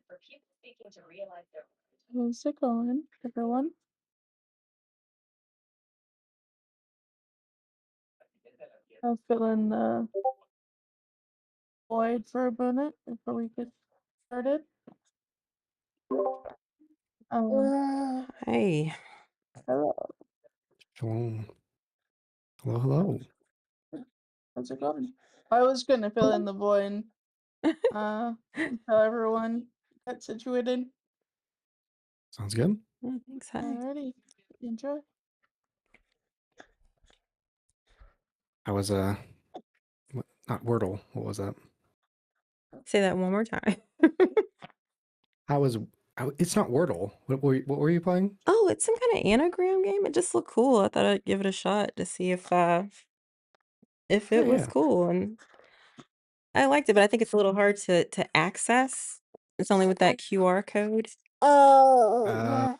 How's it going, everyone? I'm feeling void for a minute before we get started. Hey, Hello. Shalom. Hello, hello. How's it going? I was gonna fill in the void until everyone got situated. Sounds good. thanks. Hi. Alrighty, enjoy. I was not Wordle. What was that? Say that one more time. It's not Wordle. What were you playing? Oh, it's some kind of anagram game. It just looked cool. I thought I'd give it a shot to see if Yeah, it was yeah. cool, and I liked it, but I think it's a little hard to access. It's only with that QR code. Uh,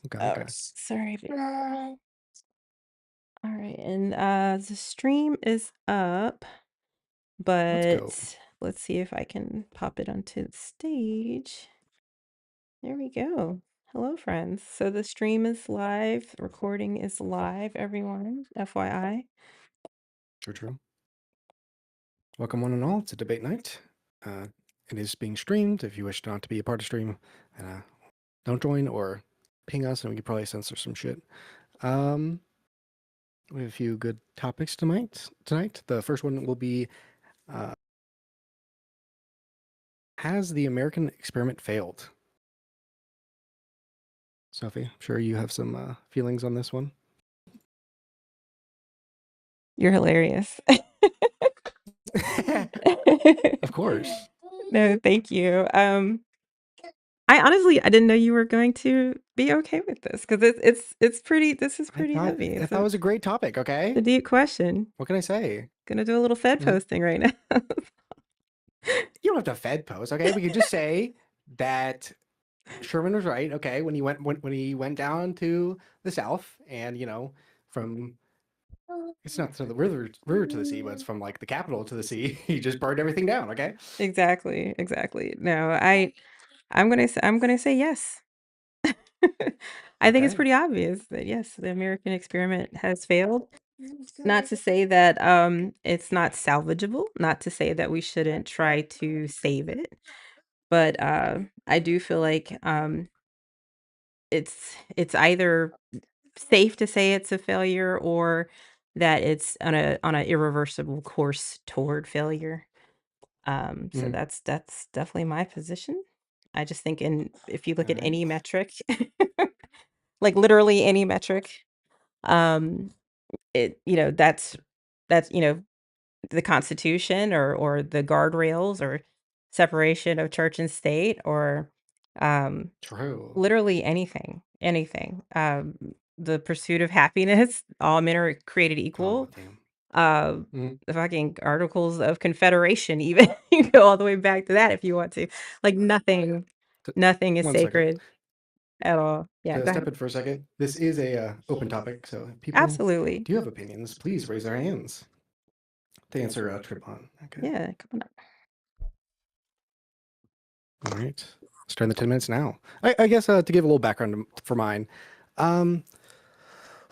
okay, Oh, okay. sorry. All right, and the stream is up, Let's go. but let's see if I can pop it onto the stage. There we go. Hello, friends. So the stream is live, the recording is live, everyone. FYI. True. Welcome one and all to debate night. It is being streamed. If you wish not to be a part of stream, don't join or ping us, and we could probably censor some shit. We have a few good topics tonight. The first one will be, has the American experiment failed? Sophie, I'm sure you have some feelings on this one. You're hilarious. Of course. No, thank you. I didn't know you were going to be okay with this because it's pretty. This is pretty heavy. I It's thought it was a great topic, a okay? deep question. What can I say? Gonna do a little Fed Mhm. posting right now. You don't have to Fed post, okay? We could just say that Sherman was right, okay, when he went down to the South and, from it's not to the river to the sea, but it's from like the capital to the sea. He just burned everything down, okay? Exactly. No, I'm gonna say yes. I think it's Okay. pretty obvious that yes, the American experiment has failed. Not to say that it's not salvageable, not to say that we shouldn't try to save it, but I do feel like it's either safe to say it's a failure or that it's on a irreversible course toward failure. So Mhm. that's definitely my position. I just think if you look All at right. any metric, like literally any metric, um, that's the Constitution or the guardrails or separation of church and state or um, True. literally anything. The pursuit of happiness, all men are created Oh, equal. damn. Uh, Mhm. the fucking Articles of Confederation, even you go all the way back to that if you want to. Like T- nothing is 1 second. sacred at all. Yeah, To go step ahead. in for a second, this is a open topic, so if people Absolutely. do have opinions, please raise their hands to answer Tripon. Okay. Yeah, come on up. All right. Let's turn the 10 minutes now. I guess to give a little background for mine. Um,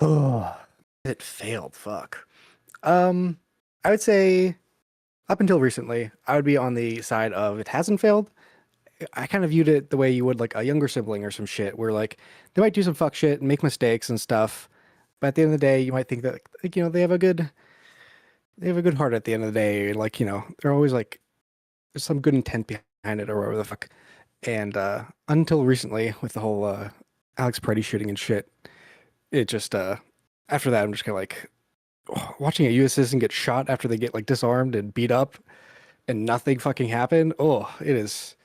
oh, it failed. Fuck. I would say up until recently, I would be on the side of it hasn't failed. I kind of viewed it the way you would like a younger sibling or some shit, where like they might do some fuck shit and make mistakes and stuff, but at the end of the day, you might think that like, they have a good heart at the end of the day. Like they're always like there's some good intent behind it or whatever the fuck. And until recently, with the whole Alex Paredes shooting and shit, it just after that, I'm just kind of like watching a U.S. citizen get shot after they get like disarmed and beat up, and nothing fucking happened. Oh, it is.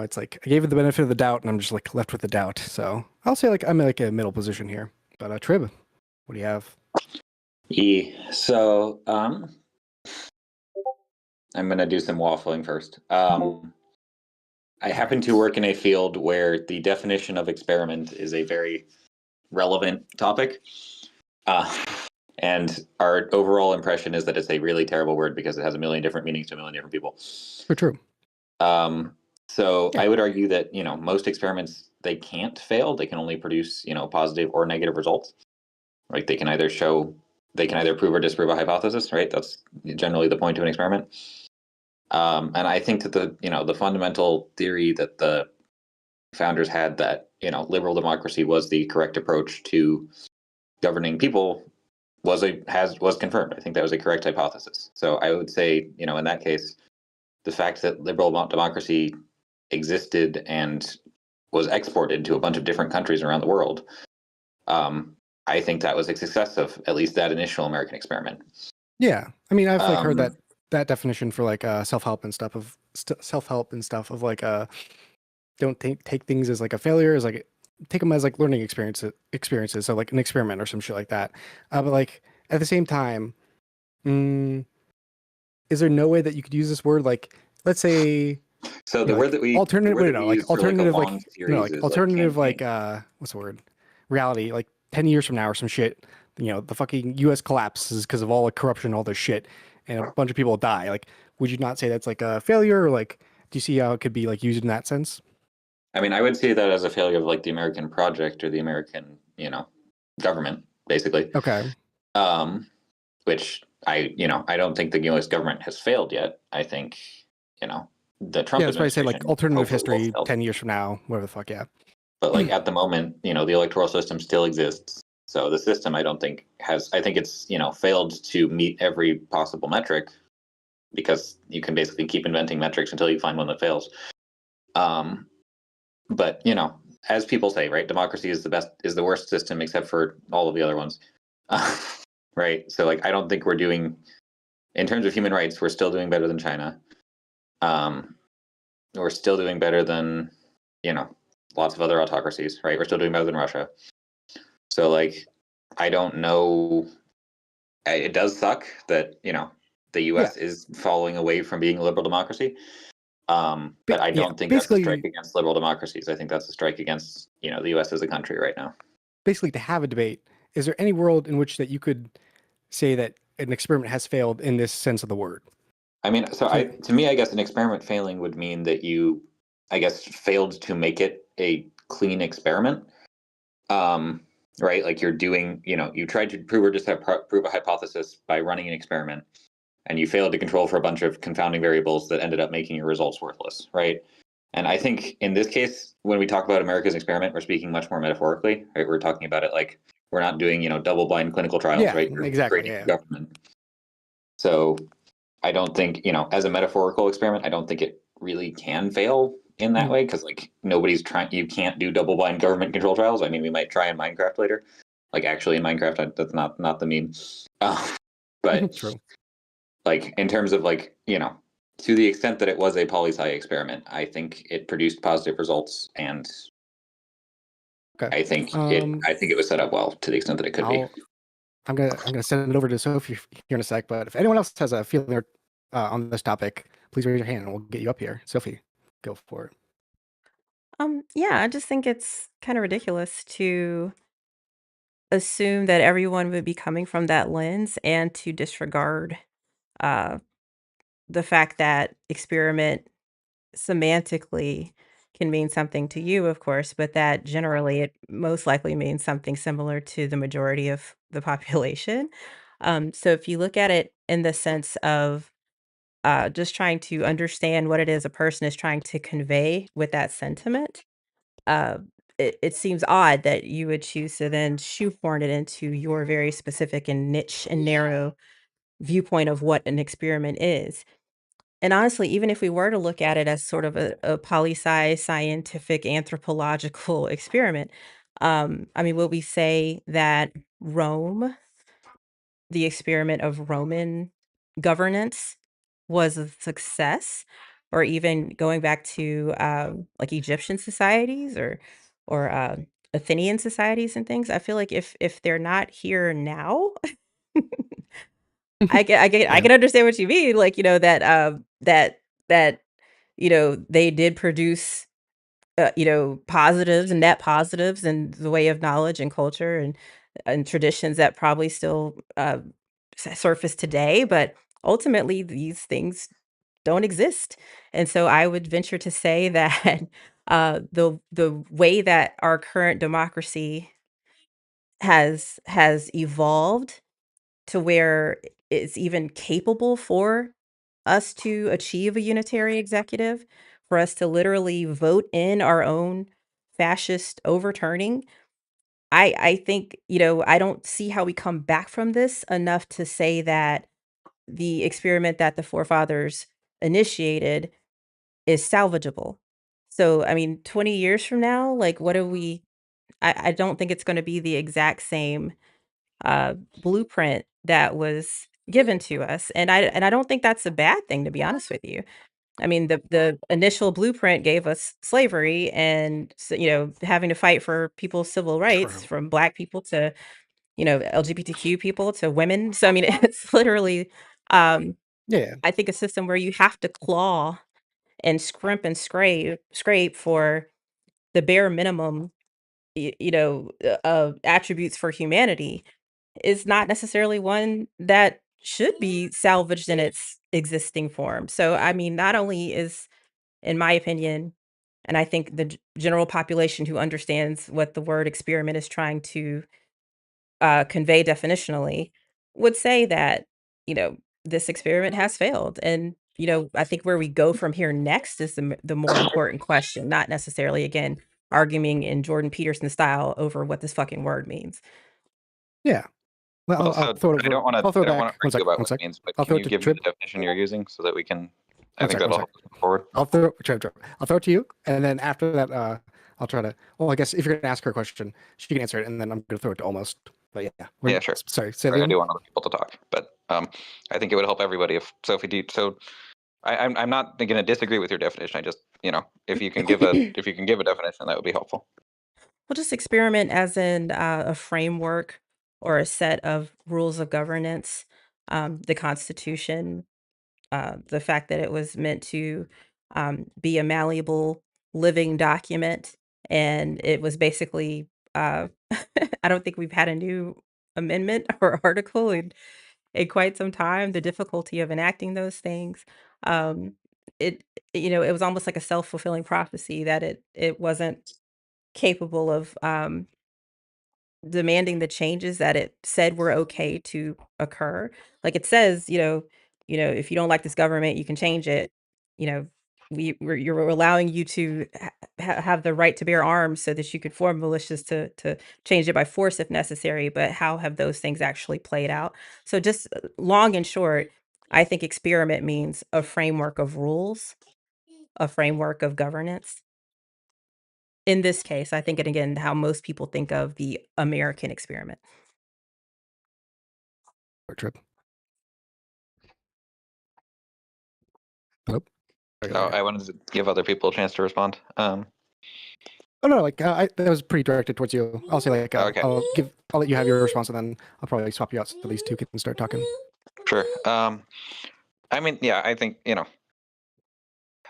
It's like I gave it the benefit of the doubt, and I'm just like left with the doubt. So I'll say like I'm in like a middle position here. But Trib, what do you have? So I'm gonna do some waffling first. I happen to work in a field where the definition of experiment is a very relevant topic. And our overall impression is that it's a really terrible word because it has a million different meanings to a million different people. For true. So Yeah. I would argue that, most experiments, they can't fail. They can only produce, positive or negative results. Like they can either prove or disprove a hypothesis, right? That's generally the point of an experiment. And I think that the fundamental theory that the founders had, that, liberal democracy was the correct approach to governing people, was confirmed. I think that was a correct hypothesis. So I would say, in that case, the fact that liberal democracy existed and was exported to a bunch of different countries around the world, I think that was a success of at least that initial American experiment. Yeah, I mean, I've like heard Um, that definition for like self-help and stuff of like don't take things as like a failure, as like take them as like learning experiences, so like an experiment or some shit like that. But like at the same time, mm, is there no way that you could use this word, like let's say So you the know, word like that we alternative, the word wait, that no, we like use for like a alternative, like long no, series like is alternative, like campaign. what's the word? Reality, like 10 years from now or some shit. The fucking U.S. collapses because of all the corruption, all this shit, and a bunch of people die. Like, would you not say that's like a failure, or like, do you see how it could be like used in that sense? I mean, I would see that as a failure of like the American project or the American, government, basically. Okay. Which I don't think the U.S. government has failed yet. I think, the Trump Yeah, that's why I say like administration alternative hopefully will history fail. 10 years from now, whatever the fuck. Yeah. But like at the moment, the electoral system still exists. So the system, I don't think I think it's, failed to meet every possible metric, because you can basically keep inventing metrics until you find one that fails. But as people say, right, democracy is the worst system except for all of the other ones. Right. So like, I don't think we're doing, in terms of human rights, we're still doing better than China. We're still doing better than, lots of other autocracies, right? We're still doing better than Russia. So like, I don't know. It does suck that, the US is falling away from being a liberal democracy. But I don't think that's a strike Basically, against liberal democracies. I think that's a strike against, the US as a country right now. basically, to have a debate, is there any world in which that you could say that an experiment has failed in this sense of the word? I mean, to me, I guess an experiment failing would mean that you, I guess, failed to make it a clean experiment. Right? Like you're doing, you tried to prove a hypothesis by running an experiment, and you failed to control for a bunch of confounding variables that ended up making your results worthless, right? And I think in this case, when we talk about America's experiment, we're speaking much more metaphorically, right? We're talking about it like we're not doing, double-blind clinical trials, right? We're Exactly. creating Yeah. government. So I don't think, as a metaphorical experiment, I don't think it really can fail in that way, because like nobody's trying. You can't do double-blind government control trials. I mean, we might try in Minecraft later. Like actually in Minecraft, that's not the meme. But True. like in terms of like, to the extent that it was a poli-sci experiment, I think it produced positive results, and Okay. I think it was set up well to the extent that it could be. I'm gonna send it over to Sophie here in a sec. But if anyone else has a feeling on this topic, please raise your hand and we'll get you up here. Sophie, go for it. Yeah, I just think it's kind of ridiculous to assume that everyone would be coming from that lens and to disregard uh, the fact that experiment semantically can mean something to you, of course, but that generally it most likely means something similar to the majority of the population. So if you look at it in the sense of just trying to understand what it is a person is trying to convey with that sentiment, uh, it seems odd that you would choose to then shoehorn it into your very specific and niche and narrow viewpoint of what an experiment is. And honestly, even if we were to look at it as sort of a poli-sci scientific anthropological experiment, I mean, will we say that Rome, the experiment of Roman governance, was a success? Or even going back to like Egyptian societies or Athenian societies and things, I feel like if they're not here now, I Yeah. can understand what you mean, like, that, that, they did produce, positives and net positives in the way of knowledge and culture and traditions that probably still, surface today, but ultimately, these things don't exist. And so I would venture to say that the way that our current democracy has evolved to where it's even capable for us to achieve a unitary executive, for us to literally vote in our own fascist overturning. I think, I don't see how we come back from this enough to say that the experiment that the forefathers initiated is salvageable. So, I mean, 20 years from now, like, what are we? I don't think it's going to be the exact same blueprint that was given to us, and I don't think that's a bad thing, to be honest with you. I mean, the initial blueprint gave us slavery and having to fight for people's civil rights, True. from Black people to LGBTQ people to women. So I mean, it's literally, um, Yeah. I think, a system where you have to claw and scrimp and scrape for the bare minimum, attributes for humanity, is not necessarily one that should be salvaged in its existing form. So, I mean, not only is, in my opinion, and I think the general population who understands what the word experiment is trying to convey definitionally, would say that, this experiment has failed. And, I think where we go from here next is the more important question, not necessarily, again, arguing in Jordan Peterson style over what this fucking word means. Yeah. Well, I'll Also, throw it I over. don't want I'll throw to it back. One argue sec. about One what sec. it means, but I'll can throw it you to give me Trip. the definition you're using so that we can? I One think sec. that'll One help sec. us move forward. I'll throw Trip. I'll throw it to you, and then after that, I'll try to. Well, I guess if you're gonna ask her a question, she can answer it, and then I'm gonna throw it to Almost. But yeah. Yeah, sure. Sorry. Say Sorry, I that do again. want other people to talk, but I think it would help everybody if Sophie do. So I'm not going to disagree with your definition. I just if you can give a definition, that would be helpful. We'll just experiment as in a framework or a set of rules of governance. The Constitution, the fact that it was meant to be a malleable living document, and it was basically, I don't think we've had a new amendment or article in quite some time. The difficulty of enacting those things. Um, it it was almost like a self-fulfilling prophecy that it wasn't capable of demanding the changes that it said were okay to occur. Like, it says, if you don't like this government, you can change it. You know, you're allowing you to have the right to bear arms so that you could form militias to change it by force if necessary. But how have those things actually played out? So, just long and short, I think experiment means a framework of rules, a framework of governance. In this case, I think, and again, how most people think of the American experiment. Trip. Hello. No, I wanted to give other people a chance to respond. Oh no, like that was pretty directed towards you. I'll say like Okay. I'll let you have your response, and then I'll probably swap you out so these two can start talking. Sure. I mean, yeah, I think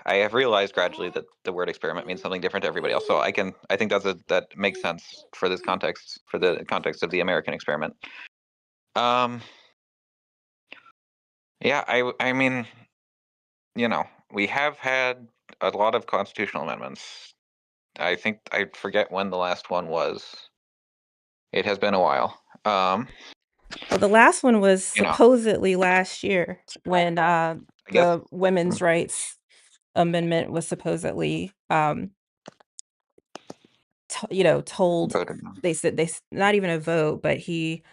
I have realized gradually that the word experiment means something different to everybody else. So I think that makes sense for this context, for the context of the American experiment. Yeah, I mean, we have had a lot of constitutional amendments. I think I forget when the last one was. It has been a while. Well, the last one was You know. supposedly last year when guess- the women's rights amendment was supposedly told. voted on. They said not even a vote, but he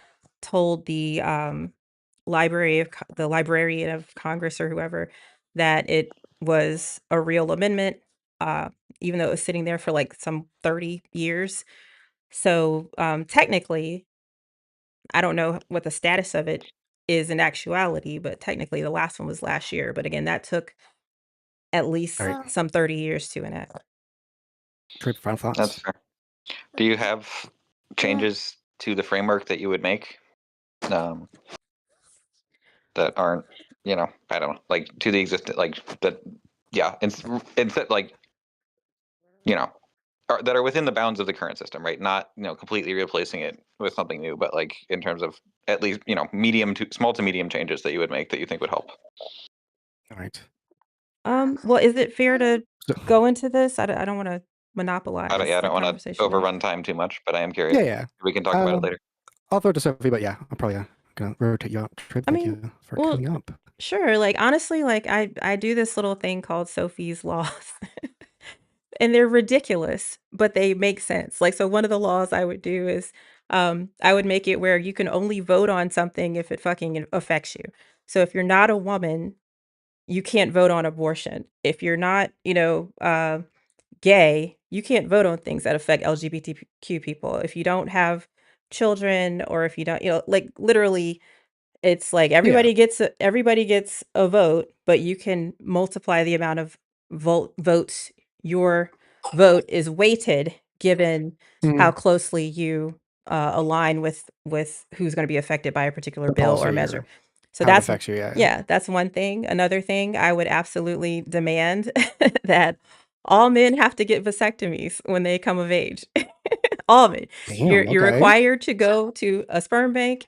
told the the Librarian of Congress or whoever that it was a real amendment, even though it was sitting there for like some 30 years. So technically, I don't know what the status of it is in actuality, but technically the last one was last year. But again, that took at least Right. some 30 years to enact. Trip. Final thoughts. That's fair. Do you have changes to the framework that you would make that aren't, I don't know, like to the existing, like that, yeah, instead, like, that are within the bounds of the current system, right? Not, completely replacing it with something new, but like in terms of at least, small to medium changes that you would make that you think would help. All right. Well, is it fair to So, go into this? I don't want to monopolize I the don't want to conversation. overrun time too much, but I am curious. yeah. We can talk about it Um, later. I'll throw it to Sophie, but yeah, I'm probably gonna rotate you out. Trip, I thank mean, you for well, coming up. sure. Like honestly, like I do this little thing called Sophie's laws. And they're ridiculous, but they make sense. Like so one of the laws I would do is I would make it where you can only vote on something if it fucking affects you. So if you're not a woman, you can't vote on abortion. If you're not, gay, you can't vote on things that affect LGBTQ people. If you don't have children or if you don't, like literally it's like Yeah. everybody gets a vote, but you can multiply the amount of votes your vote is weighted given how Mhm. closely you align with who's going to be affected by a particular The bill or policy measure. or So how it that's affects you. Yeah. yeah, that's one thing. Another thing, I would absolutely demand that all men have to get vasectomies when they come of age. All of it. Damn. You're Okay. required to go to a sperm bank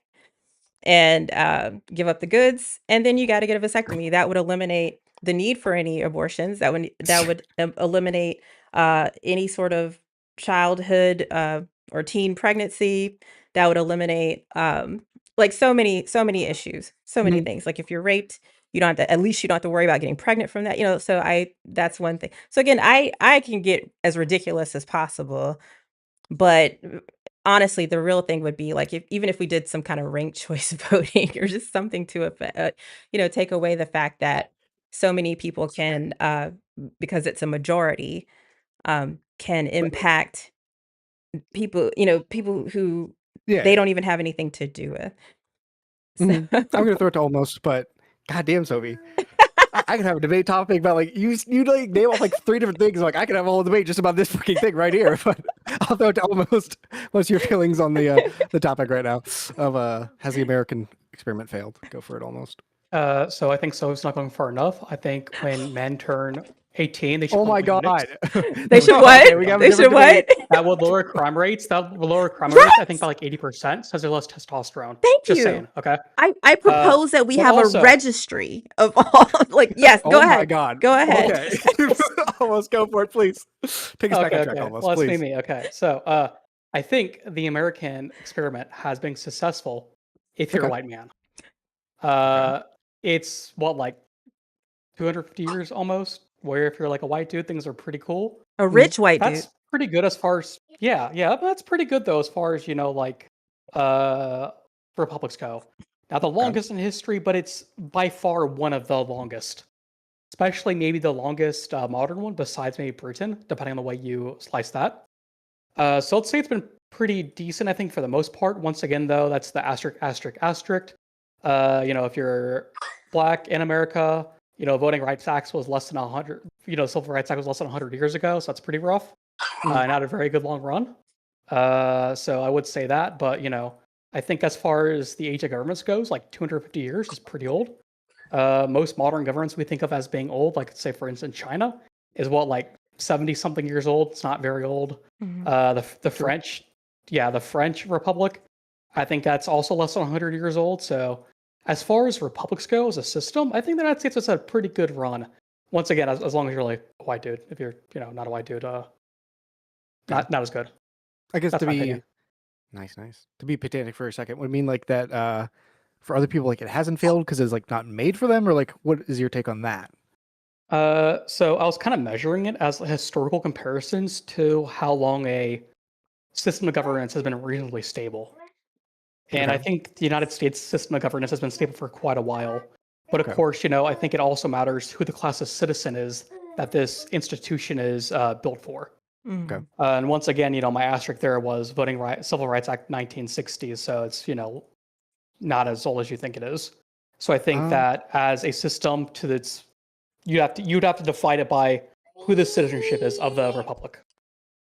and give up the goods, and then you got to get a vasectomy. That would eliminate the need for any abortions. That would eliminate any sort of childhood or teen pregnancy. That would eliminate like so many issues, so many Mhm. things. Like if you're raped, you don't have to. At least you don't have to worry about getting pregnant from that. So that's one thing. So again, I can get as ridiculous as possible, but honestly, the real thing would be like even if we did some kind of ranked choice voting or just something to take away the fact that so many people can because it's a majority can impact people who Yeah. they don't even have anything to do with. Mhm. So I'm gonna throw it to almost, but goddamn, Sophie, I could have a debate topic about like you like name off like 3 different things. Like I could have a whole debate just about this fucking thing right here. But I'll throw it to almost. What's your feelings on the topic right now of has the American experiment failed? Go for it, almost. So I think Sophie's not going far enough. I think when men turn 18, they should Oh my become god. eunuchs. they should Okay, what? we got a They should different debate. what? That would lower crime rates. That would lower crime rates, I think, by like 80%, because there's less testosterone. Thank Just you. saying, okay? I propose that we but have also- a registry of all like yes, go Oh my ahead. god. Go ahead. Okay. Almost go for it, please. Take us back on track, almost, Well, that's please. me. Okay, so I think the American experiment has been successful if you're a Okay. white man. It's what, like 250 years almost, where if you're like a white dude, things are pretty cool. A rich white That's dude. pretty good as far as but that's pretty good though as far as like republics go. Not the longest in history, but it's by far one of the longest. Especially maybe the longest modern one, besides maybe Britain, depending on the way you slice that. So let's say it's been pretty decent, I think, for the most part. Once again, though, that's the asterisk, asterisk, asterisk. If you're black in America, Voting Rights Act was less than 100. Civil Rights Act was less than 100 years ago, so that's pretty rough. Not a very good long run. So I would say that, but I think as far as the age of governments goes, like 250 years is pretty old. Most modern governments we think of as being old, like say for instance China, is what, like 70 something years old. It's not very old. The French, the French Republic, I think that's also less than 100 years old. So as far as republics go as a system, I think the United States has had a pretty good run. Once again, as long as you're like a white dude. If you're not a white dude, not as good. I guess That's to my be opinion. nice. To be pedantic for a second would mean like that for other people, like it hasn't failed because it's like not made for them, or like what is your take on that? So I was kind of measuring it as historical comparisons to how long a system of governance has been reasonably stable. And I think the United States system of governance has been stable for quite a while. But of course, I think it also matters who the class of citizen is that this institution is built for. Mhm. And once again, my asterisk there was Civil Rights Act 1960s, so it's not as old as you think it is. So I think that as a system you'd have to define it by who the citizenship is of the republic.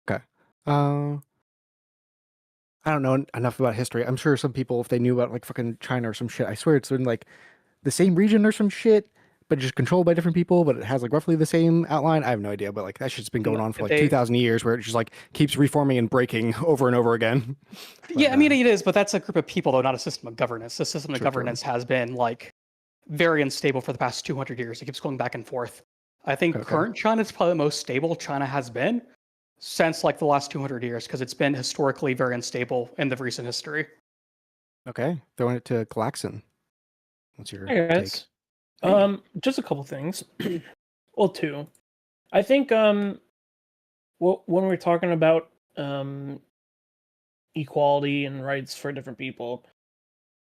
Okay. I don't know enough about history. I'm sure some people, if they knew about like fucking China or some shit, I swear it's in like the same region or some shit, but just controlled by different people, but it has like roughly the same outline. I have no idea, but like that shit's been going on for like 2,000 years, where it just like keeps reforming and breaking over and over again. Yeah, I mean it is, but that's a group of people though, not a system of governance. The system of governance has been like very unstable for the past 200 years. It keeps going back and forth. I think Okay. current China is probably the most stable China has been since like the last 200 years because it's been historically very unstable in the recent history. Okay. Throwing it to Glaxon. What's your Hey take? guys. Hey. Just a couple things. Well, two. I think when we're talking about equality and rights for different people,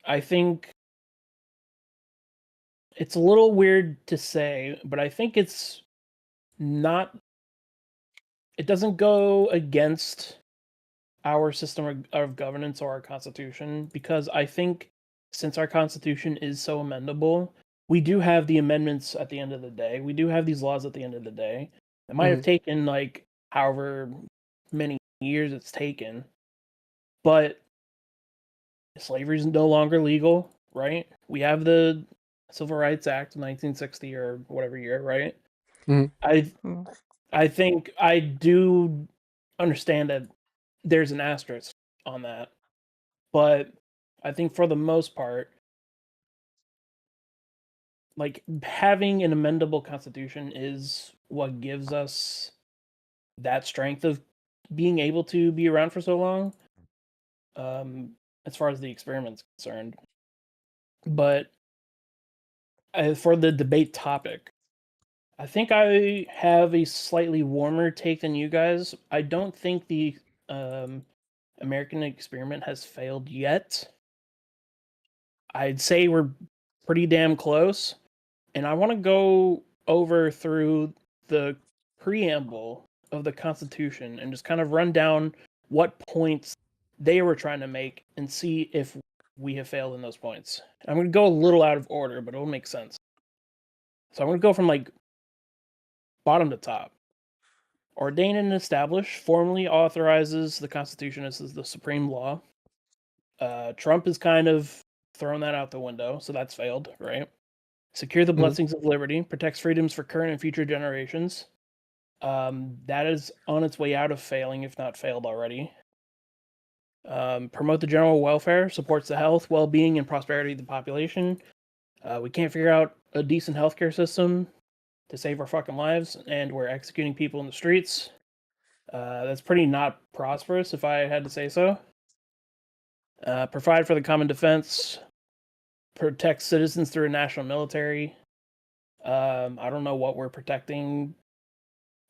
I think it's a little weird to say, but I think it's not. It doesn't go against our system of governance or our constitution because I think since our constitution is so amendable, we do have the amendments at the end of the day. We do have these laws at the end of the day. It might have taken like however many years it's taken, but slavery is no longer legal, right? We have the Civil Rights Act of 1960 or whatever year, right? Mhm. I think I do understand that there's an asterisk on that, but I think for the most part, like having an amendable constitution is what gives us that strength of being able to be around for so long. As far as the experiment's concerned, but for the debate topic, I think I have a slightly warmer take than you guys. I don't think the American experiment has failed yet. I'd say we're pretty damn close. And I want to go over through the preamble of the Constitution and just kind of run down what points they were trying to make and see if we have failed in those points. I'm going to go a little out of order, but it'll make sense. So I'm going to go from like bottom to top. Ordain and establish formally authorizes the Constitution as the supreme law. Trump has kind of thrown that out the window, so that's failed, right? Secure the blessings of liberty, protects freedoms for current and future generations. That is on its way out of failing, if not failed already. Promote the general welfare, supports the health, well-being, and prosperity of the population. We can't figure out a decent healthcare system to save our fucking lives, and we're executing people in the streets. That's pretty not prosperous, if I had to say so. Provide for the common defense, protect citizens through a national military. I don't know what we're protecting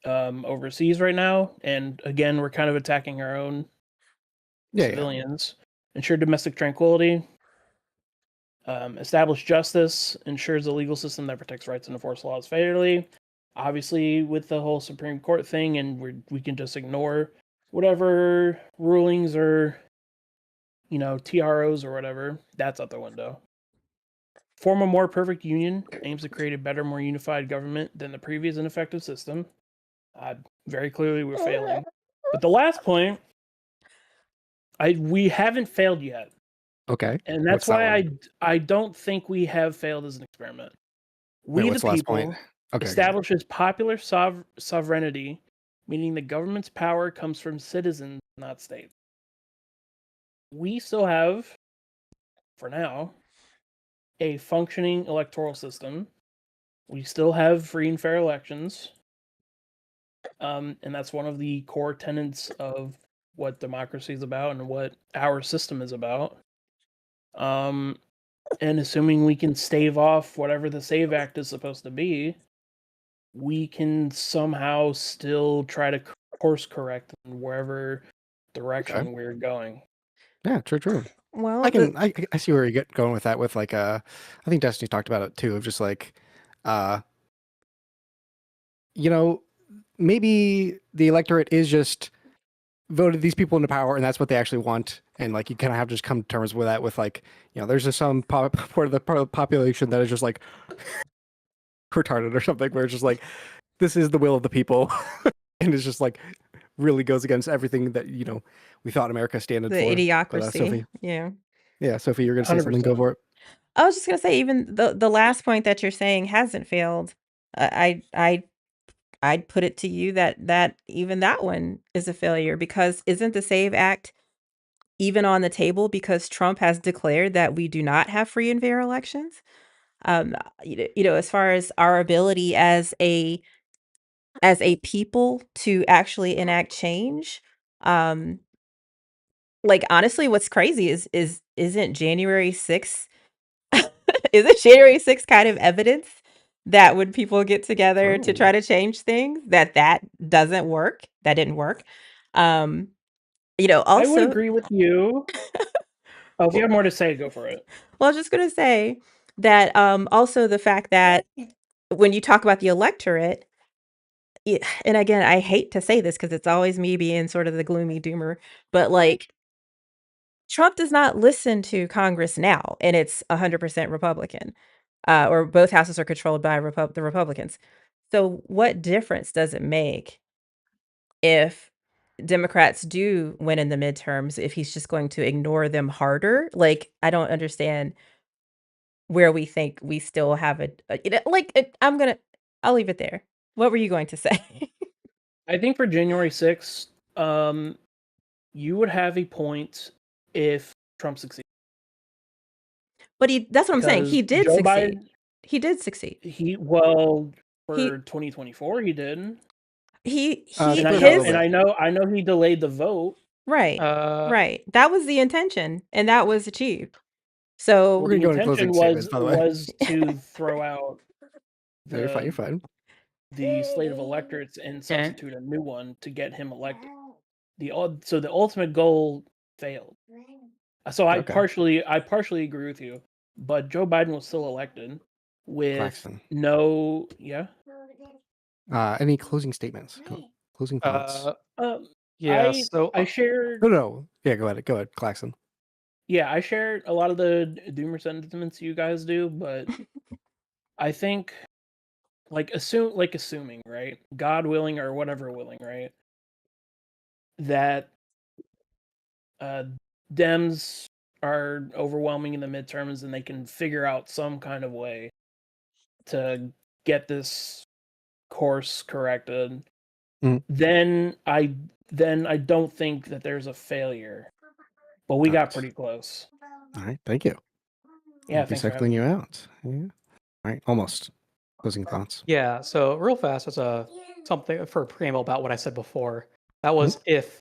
overseas right now, and again, we're kind of attacking our own civilians. Ensure domestic tranquility. Establish justice, ensures a legal system that protects rights and enforce laws fairly. Obviously, with the whole Supreme Court thing, and we can just ignore whatever rulings or TROs or whatever. That's out the window. Form a more perfect union, aims to create a better, more unified government than the previous ineffective system. Very clearly, we're failing. But the last point, we haven't failed yet. Okay. And that's why I don't think we have failed as an experiment. We, what's the the last people, point? Okay. establishes popular sovereignty, meaning the government's power comes from citizens, not states. We still have, for now, a functioning electoral system. We still have free and fair elections. And that's one of the core tenets of what democracy is about and what our system is about. And assuming we can stave off whatever the SAVE Act is supposed to be, we can somehow still try to course correct in wherever direction we're going. Yeah, true. Well, I see where you're going with that. With like I think Destiny talked about it too. Of just like, maybe the electorate is just voted these people into power, and that's what they actually want. And like, you kind of have to just come to terms with that. With like, there's just some part of the population that is just like retarded or something, where it's just like, this is the will of the people, and it's just like really goes against everything that we thought America standard the for. idiocracy. Sophie, yeah, Sophie, you're gonna say something. 100%. Go for it. I was just gonna say, even the last point that you're saying hasn't failed. I'd put it to you that even that one is a failure, because isn't the SAVE Act even on the table because Trump has declared that we do not have free and fair elections? As far as our ability as a people to actually enact change, um, like honestly, what's crazy is isn't January 6th isn't January 6th kind of evidence that when people get together to try True. to change things, that doesn't work, that didn't work. Um, I would also, agree with you. Oh, if you have more to say, go for it. well, I was just gonna say that also the fact that when you talk about the electorate, and again, I hate to say this because it's always me being sort of the gloomy doomer, but like Trump does not listen to Congress now, and it's 100% Republican, or both houses are controlled by the Republicans. So, what difference does it make if Democrats do win in the midterms if he's just going to ignore them harder? Like, I don't understand where we think we still have I'll leave it there. What were you going to say? I think for January 6th, you would have a point if Trump succeeds. But that's what I'm saying. He Because did Joe succeed. Biden, He did succeed. for He 2024, he did. he Uh, he And I for know, his and COVID. I know he delayed the vote. right. Uh, Right. That was the intention, and that was achieved. We're So, Well, gonna the go into closing intention statements, by the way. was to throw out No, you're fine. You're the fine. the slate of electorates and and substitute a new one to get him elected. So the ultimate goal failed. So I Okay. partially agree with you, but Joe Biden was still elected with Claxton. no, yeah. Any closing statements? Closing thoughts? yeah. I So I shared No. Yeah, go ahead. Go ahead, Claxton. yeah, I shared a lot of the doomer sentiments you guys do, but I think assuming, right? God willing or whatever willing, right? That uh Dems are overwhelming in the midterms and they can figure out some kind of way to get this course corrected, Mm. then I don't think that there's a failure. But we got Alright. pretty close. All right. Thank you. Yeah, I'll be thanks for cycling having me. you out. Yeah. All right. Almost. Closing thoughts. yeah. So real fast, as something for a preamble about what I said before. That was if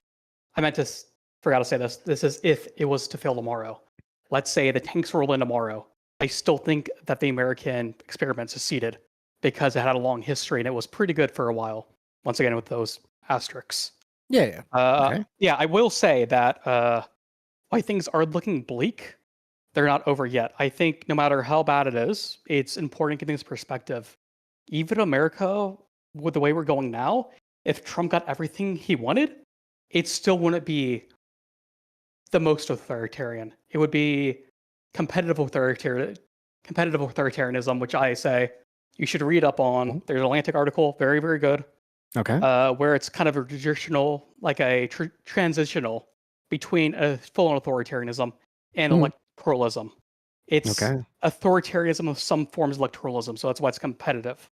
I meant to forgot to say this. This is if it was to fail tomorrow. Let's say the tanks roll in tomorrow. I still think that the American experiment succeeded because it had a long history and it was pretty good for a while. Once again, with those asterisks. Yeah. Okay. Yeah, I will say that while things are looking bleak, they're not over yet. I think no matter how bad it is, it's important to get things perspective. Even America, with the way we're going now, if Trump got everything he wanted, it still wouldn't be the most authoritarian. It would be competitive authoritarianism, which I say you should read up on. There's an Atlantic article, very, very good, Okay. where it's kind of a traditional, like a transitional between a full authoritarianism and electoralism. It's Okay. authoritarianism of some forms of electoralism, so that's why it's competitive.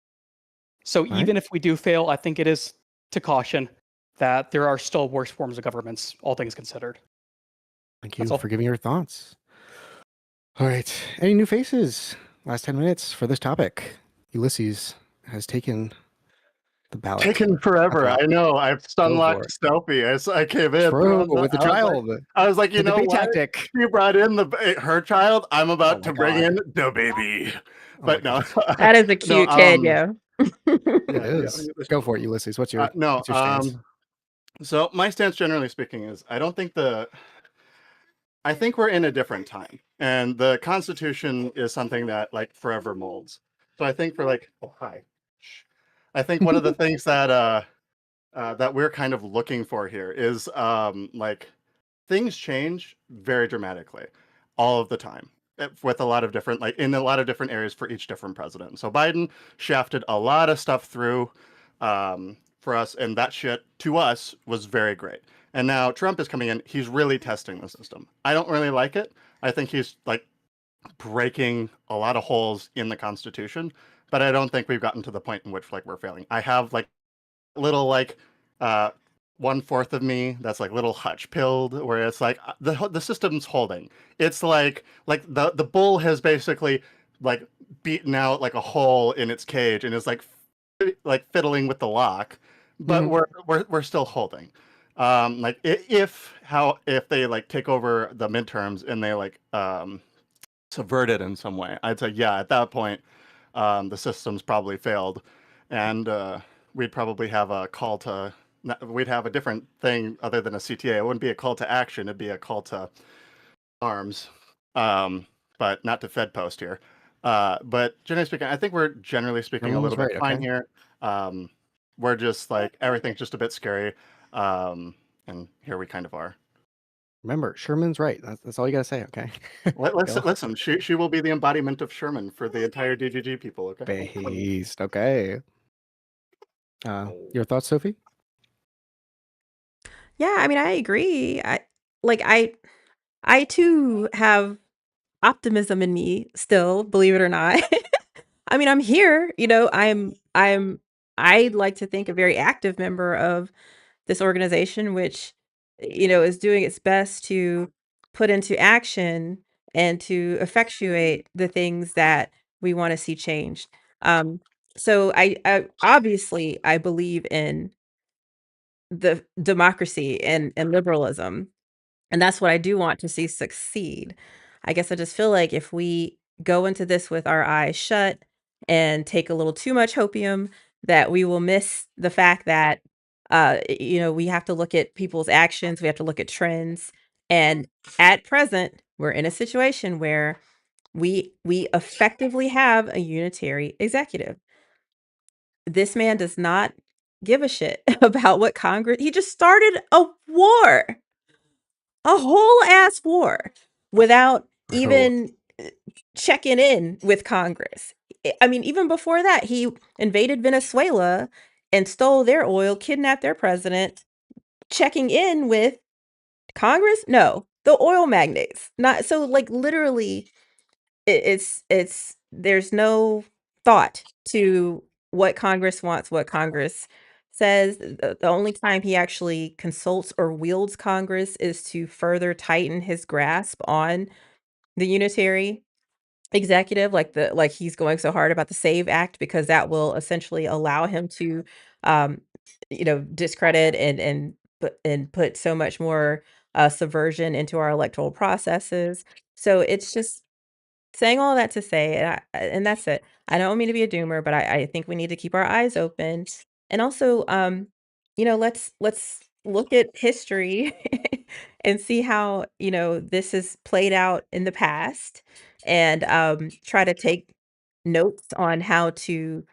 So Right. even if we do fail, I think it is to caution that there are still worse forms of governments, all things considered. Thank you That's all. for giving your thoughts. All right. Any new faces? Last 10 minutes for this topic. Ulysses has taken the ballot. Taken forever. Okay. I know. I've stun Go locked for Stealthy as I came in. True. thrown With the I was like- child. I was like, you With the know bait what? tactic. She brought in her child. I'm about my to bring God. in the baby. Oh But my no. God. that is a cute kid, yeah. It is. Go for it, Ulysses. What's your stance? So my stance, generally speaking, is I think we're in a different time, and the Constitution is something that like forever molds. So I think I think one of the things that that we're kind of looking for here is like things change very dramatically all of the time with a lot of different in a lot of different areas for each different president. So Biden shafted a lot of stuff through for us, and that shit to us was very great. And now Trump is coming in. He's really testing the system. I don't really like it. I think he's like breaking a lot of holes in the Constitution, but I don't think we've gotten to the point in which like we're failing. I have like little 1/4 of me that's like little hutch pilled, where it's like the system's holding. It's like the bull has basically like beaten out like a hole in its cage and is like fiddling with the lock, but we're still holding. Like if they like take over the midterms and they like subvert it in some way, I'd say yeah, at that point the system's probably failed, and we'd probably have a call to. We'd have a different thing other than a CTA. It wouldn't be a call to action. It'd be a call to arms, but not to Fed post here. But generally speaking, I think we're generally speaking a little bit fine here. We're just like everything's just a bit scary, and here we kind of are. Remember, Sherman's right. That's all you gotta say. Okay. Listen. She will be the embodiment of Sherman for the entire DGG people. Okay. Based. Okay. Your thoughts, Sophie? Yeah, I mean, I agree. I too have optimism in me still, believe it or not. I mean, I'm here, I'd like to think a very active member of this organization, which, is doing its best to put into action and to effectuate the things that we want to see changed. So I obviously I believe in the democracy and liberalism. And that's what I do want to see succeed. I guess I just feel like if we go into this with our eyes shut and take a little too much hopium, that we will miss the fact that, we have to look at people's actions, we have to look at trends. And at present, we're in a situation where we effectively have a unitary executive. This man does not give a shit about what Congress. He just started a war, a whole ass war, without even checking in with Congress. I mean, even before that, he invaded Venezuela and stole their oil, kidnapped their president. Checking in with Congress? No, the oil magnates. Not so. Like literally, it's there's no thought to what Congress wants, what Congress says. The only time he actually consults or wields Congress is to further tighten his grasp on the unitary executive, like he's going so hard about the SAVE Act because that will essentially allow him to discredit and put so much more subversion into our electoral processes. So it's just saying all that to say, and that's it. I don't mean to be a doomer, but I think we need to keep our eyes open, and also, let's look at history and see how this has played out in the past, and try to take notes on how to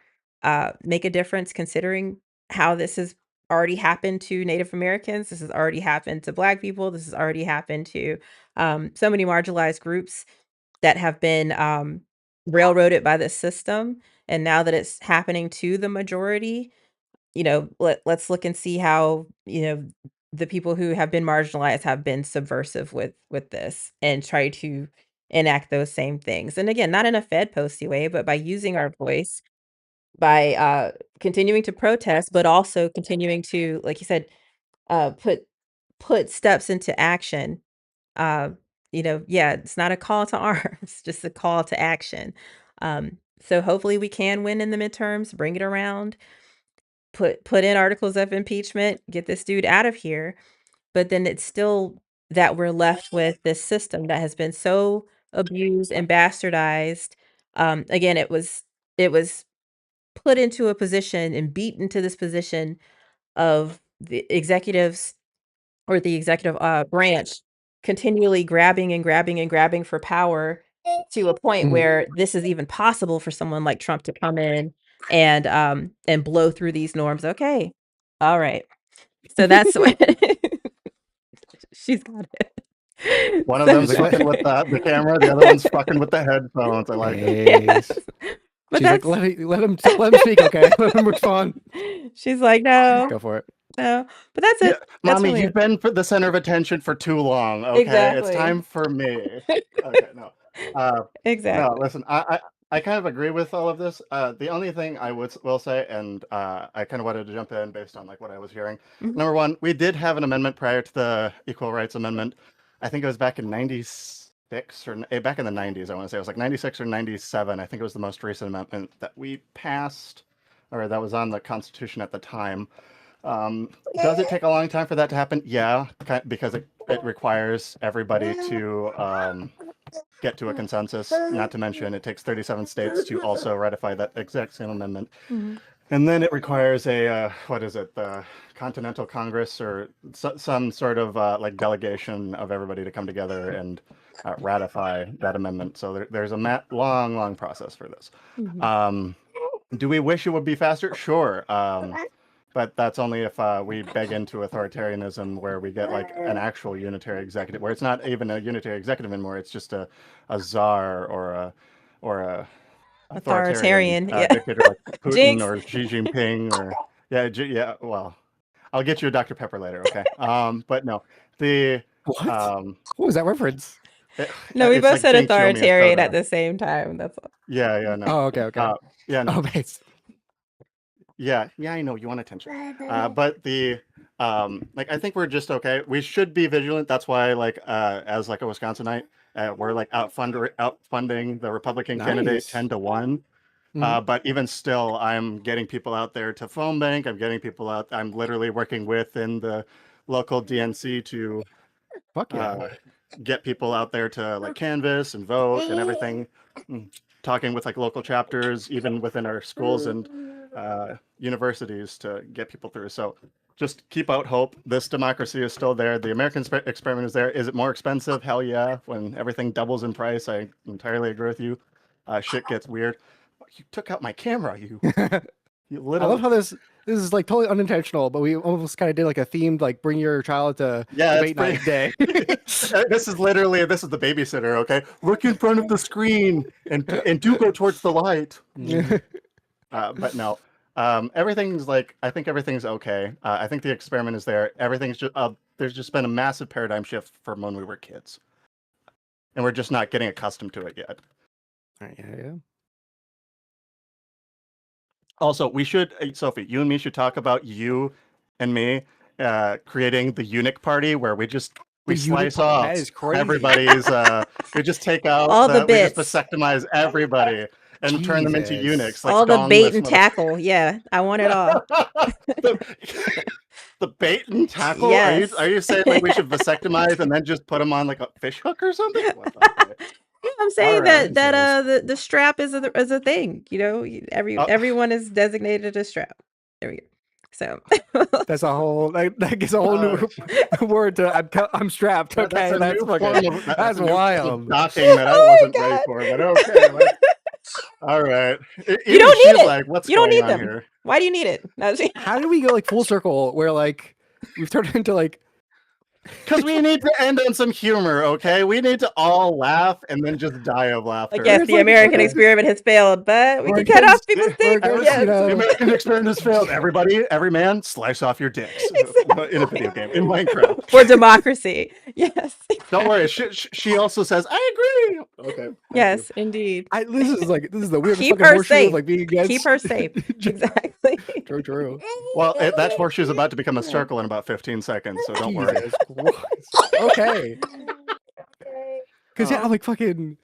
make a difference, considering how this has already happened to Native Americans. This has already happened to Black people. This has already happened to so many marginalized groups that have been railroaded by the system. And now that it's happening to the majority, let's look and see how, the people who have been marginalized have been subversive with this and try to enact those same things. And again, not in a Fed posty way, but by using our voice, by continuing to protest, but also continuing to, like you said, put steps into action. uh yeah, it's not a call to arms, just a call to action. So hopefully we can win in the midterms, bring it around, put in articles of impeachment, get this dude out of here. But then it's still that we're left with this system that has been so abused and bastardized. Again, it was put into a position and beat into this position of the executives, or the executive branch, continually grabbing and grabbing and grabbing for power, to a point where this is even possible for someone like Trump to come in and blow through these norms. Okay. All right. So that's what she's got it. One of them's fucking with the camera, the other one's fucking with the headphones. I like it. Yes. But She's like, let him speak, okay? Let him respond. She's like, no, Go for it. no. But that's Yeah, it. That's Mommy, really you've it. been the center of attention for too long. Okay, Exactly. it's time for me. Okay, no. No, Exactly. listen, I kind of agree with all of this. The only thing I will say, and I kind of wanted to jump in based on like what I was hearing. Mhm. Number one, we did have an amendment prior to the Equal Rights Amendment. I think it was back in back in the 90s, I want to say it was like 96 or 97. I think it was the most recent amendment that we passed, or that was on the Constitution at the time. Does it take a long time for that to happen? Yeah, because it requires everybody to get to a consensus. Not to mention, it takes 37 states to also ratify that exact same amendment. And then it requires a, the Continental Congress or some sort of like delegation of everybody to come together and ratify that amendment. So there's a long process for this. Do we wish it would be faster? Sure. But that's only if we beg into authoritarianism, where we get like an actual unitary executive, where it's not even a unitary executive anymore. It's just a czar or a Authoritarian, yeah. dictator like Putin Jinx. or Xi Jinping or yeah. Well, I'll get you a Dr. Pepper later, okay? But no, the What? What was that reference? No, we it's both like said Jinx, you owe me a authoritarian soda. at the same time. That's all. Yeah, no. Oh, okay. Yeah, no. Oh, nice. Yeah, I know you want attention. But the like, I think we're just okay. We should be vigilant. That's why, like, as like a Wisconsinite, we're like outfunding the Republican candidate Nice. 10-1. But even still, I'm getting people out there to phone bank. I'm getting people out. I'm literally working within the local DNC to Fuck yeah. get people out there to like canvass and vote and everything. Talking with like local chapters, even within our schools and universities, to get people through. So just keep out hope. This democracy is still there. The American experiment is there. Is it more expensive? Hell yeah. When everything doubles in price, I entirely agree with you. Shit gets weird. You took out my camera, you I little. love how this is like totally unintentional, but we almost kind of did like a themed like bring your child to debate night day. This is the babysitter, okay? Look in front of the screen and do go towards the light. But no, everything's like, I think everything's okay. I think the experiment is there. Everything's just there's just been a massive paradigm shift from when we were kids, and we're just not getting accustomed to it yet. Yeah. Also, we should, Sophie, you and me should talk about you and me creating the eunuch party, where we slice off That is crazy. everybody's. We just take out All the we just bits. vasectomize everybody and turn them into Jesus. eunuchs. Like all the Dawn bait List and tackle. Yeah, I want it all. the bait and tackle. Yes. Are you saying like we should vasectomize and then just put them on like a fish hook or something? What the fuck? Yeah, I'm saying Alright, the strap is a thing. You know, everyone is designated a strap. There we go. So That's a whole that gives a whole new word to I'm strapped. Okay, a that's new fucking form of- that's a new wild. Docking that I Oh my wasn't ready God. for, but okay. All right. You don't need it. Like, what's You don't going need on them. here? Why do you need it? No, How do we go like full circle where like we've turned into like Because we need to end on some humor, okay? We need to all laugh and then just die of laughter. like, yes, It's the like, American okay. experiment has failed, but we We're can cut off against- people's we're dicks. against, Yes. you know, The American experiment has failed. Every man, slice off your dicks in a video game, in Minecraft. For democracy. Yes. Don't worry. She also says, I agree. Okay. thank Yes, indeed. this is the weirdest Keep fucking her horseshoe safe. of like being against. Keep her safe. Exactly. True. you. Well, that horseshoe is about to become a circle in about 15 seconds, so don't worry. Jesus Christ. Okay. Because yeah, I'm like fucking.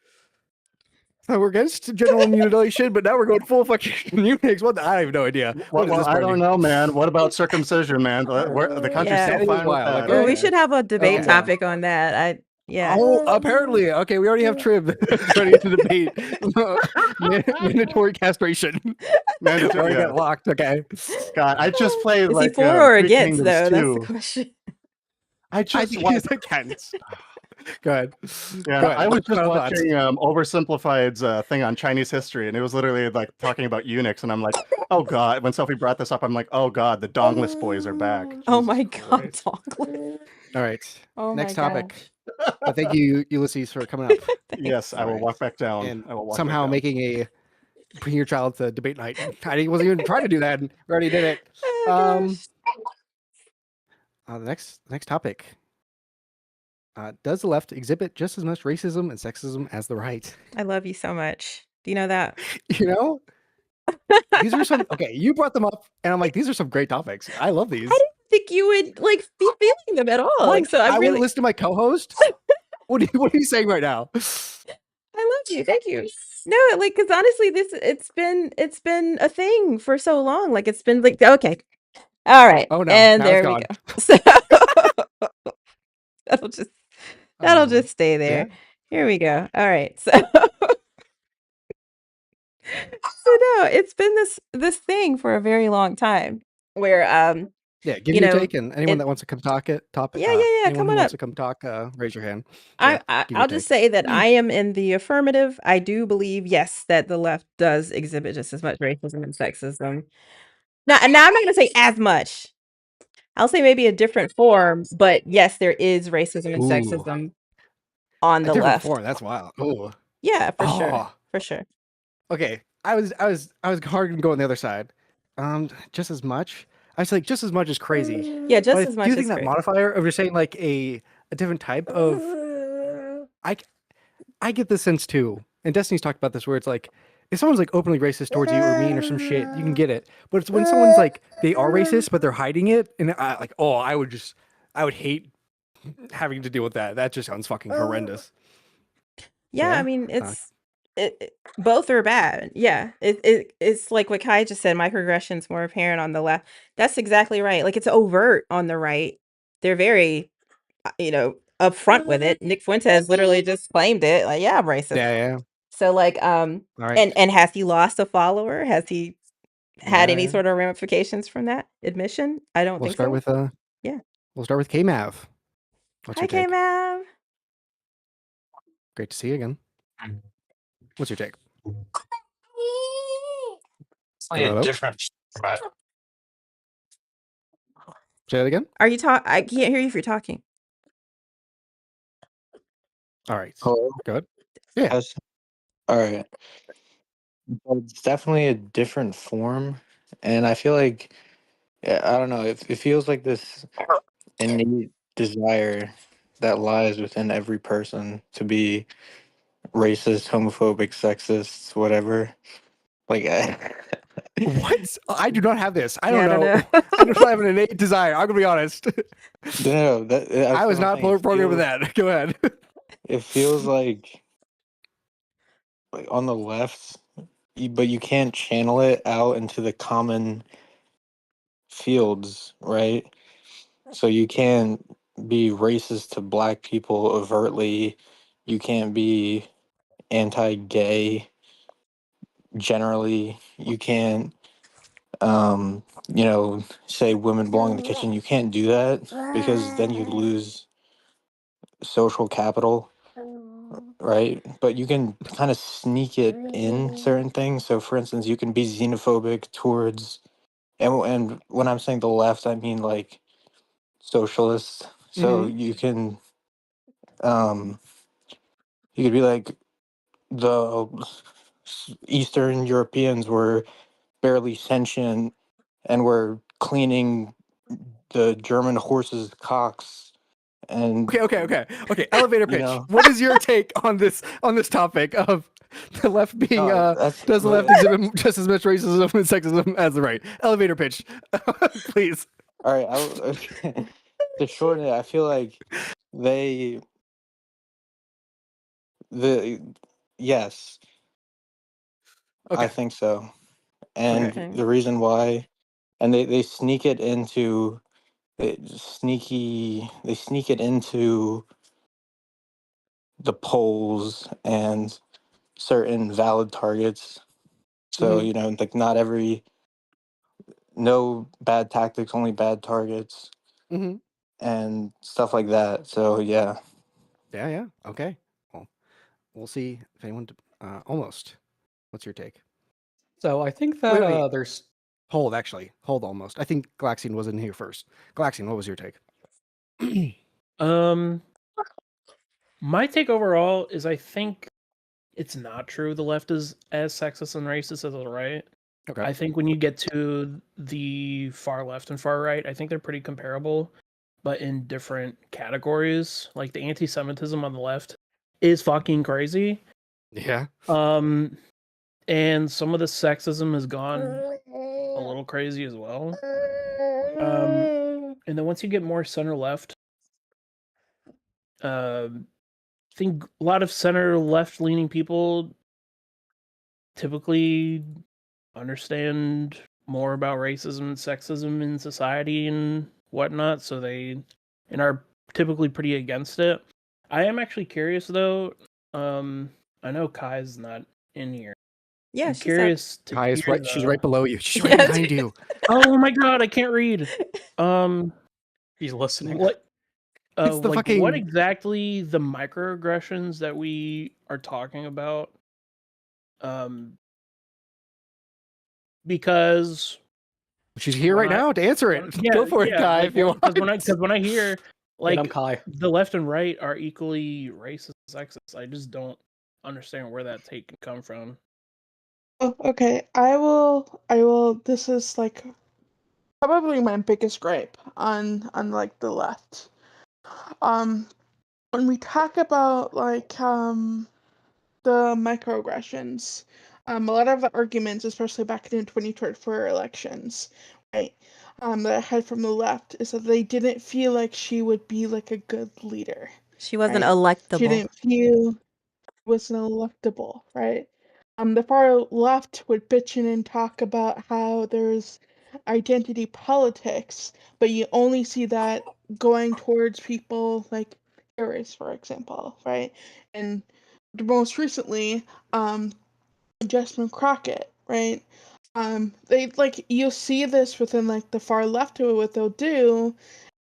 So we're against general mutilation, but now we're going full fucking eunuchs. What? I have no idea. What is Well, this I party? don't know, man. What about circumcision, man? The country's Yeah. still That is fine with wild. that. Like, Well, we Okay. should have a debate Okay. topic on that. Yeah. Oh, apparently. Okay, we already have Trib ready to debate mandatory castration. Mandatory, Already yeah. got locked. Okay. God, I just played Is like he for or Three against, Kingdoms though? That's 2. the question. I I just think watched, he's against. Go ahead. yeah, Go ahead. I was just Final thoughts. watching Oversimplified's thing on Chinese history, and it was literally like talking about eunuchs, and I'm like, oh god. When Sophie brought this up, I'm like, oh god, the dongless boys are back. Oh Jesus my God, Christ. Douglas. All right. Oh Next my topic. Thank you, Ulysses, for coming up Yes, I will Alright. walk back down. and I will walk somehow back down. making a bring your child to debate night. I wasn't even trying to do that. And we already did it. Oh Um, gosh. The next topic. Does the left exhibit just as much racism and sexism as the right? I love you so much. Do you know that? You know, these are some. Okay, you brought them up, and I'm like, these are some great topics. I love these. I didn't think you would like be feeling them at all. Like, so I I wouldn't really. listen to my co-host What are you saying right now? I love you. Thank you. No, like, because honestly, it's been a thing for so long. Like, it's been like, okay, all right, Oh no, and now it's there we gone. go. So that'll just that'll just stay there. Yeah. Here we go. All right. So so no, it's been this thing for a very long time where Yeah, give you me your know, take, and anyone it that wants to come talk it, yeah, anyone come who on wants up. to come talk, raise your hand. Yeah, give your I'll just take. say that I am in the affirmative. I do believe, yes, that the left does exhibit just as much racism and sexism. Now I'm not gonna say as much. I'll say maybe a different form, but yes, there is racism and Ooh, sexism on a the different left. form. That's wild. Oh, Yeah, for sure. oh. For sure. Okay, I was hard to go on the other side. Just as much. I was like, just as much is crazy. Yeah, But just I as do much think as that great. modifier of just saying like a different type of I get the sense too, and Destiny's talked about this where it's like if someone's like openly racist towards you or mean or some shit, you can get it. But it's when someone's like they are racist but they're hiding it, and I would hate having to deal with that. That just sounds fucking horrendous. Yeah, I Yeah? mean, both are bad. Yeah, it's like what Kai just said. Microaggression's more apparent on the left. That's exactly right. Like it's overt on the right. They're very, upfront with it. Nick Fuentes literally just claimed it. Like, yeah, I'm racist. Yeah. So like, All right. and has he lost a follower? Has he had any Yeah. sort of ramifications from that admission? I don't We'll think start so. with Yeah. We'll start with KMav. What's Hi, your take? K-Mav. Great to see you again. What's your take? It's like a Hello? different format. Say that again? Are you I can't hear you if you're talking. All right. Hello? Good. Yeah. Yes. All right. But it's definitely a different form. And I feel like, I don't know, it feels like this innate desire that lies within every person to be racist, homophobic, sexist, whatever. Like, What? I do not have this. I Yeah, don't I don't know. know. I don't have an innate desire. I'm gonna be honest. no, I was what I'm not saying. programmed with that. Go ahead. It feels like on the left, but you can't channel it out into the common fields, right? So you can't be racist to black people overtly. You can't be anti-gay generally. You can't say women belong in the kitchen. You can't do that because then you lose social capital, right? But you can kind of sneak it in certain things. So for instance, you can be xenophobic towards and when I'm saying the left, I mean like socialists. So um you could be like the Eastern Europeans were barely sentient and were cleaning the German horses' cocks and Okay. Elevator you pitch. know What is your take on this topic of the left being that's does the left exhibit just as much racism and sexism as the right? Elevator pitch. Please. all right. To shorten it, I feel like they the yes, I Okay. think so. And Okay. the reason why, and they sneak it into they sneak it into the polls and certain valid targets. So, Mhm. like not no bad tactics, only bad targets Mhm. and stuff like that. So, yeah. Yeah. Okay. Well, we'll see if anyone almost. What's your take? So I think that Wait. there's Hold almost. I think Galaxian was in here first. Galaxian, what was your take? My take overall is I think it's not true the left is as sexist and racist as the right. Okay. I think when you get to the far left and far right, I think they're pretty comparable, but in different categories. Like the anti-Semitism on the left is fucking crazy. Yeah. And some of the sexism has gone a little crazy as well. And then once you get more center left, think a lot of center left leaning people typically understand more about racism and sexism in society and whatnot, so they and are typically pretty against it. I am actually curious though. I know Kai's not in here. Yeah, I'm she's up. curious to Kai is hear, right. She's though. right below you. She's right Yes. behind you. Oh my god, I can't read. He's listening. What? It's the Like fucking- what exactly the microaggressions that we are talking about? Because She's here when right I- now to answer it. Go for it, Kai, if you want. Because when I hear Like, I'm like Kai. the left and right are equally racist and sexist, I just don't understand where that take can come from. Oh, okay, I will. This is like probably my biggest gripe on like the left. When we talk about like the microaggressions, a lot of the arguments, especially back in 2024 elections, right, that I had from the left is that they didn't feel like she would be like a good leader. She wasn't Right. electable. She didn't feel wasn't electable, right? The far left would bitch in and talk about how there's identity politics, but you only see that going towards people like Harris, for example, right? And most recently, Jasmine Crockett, right? They like you'll see this within like the far left. What they'll do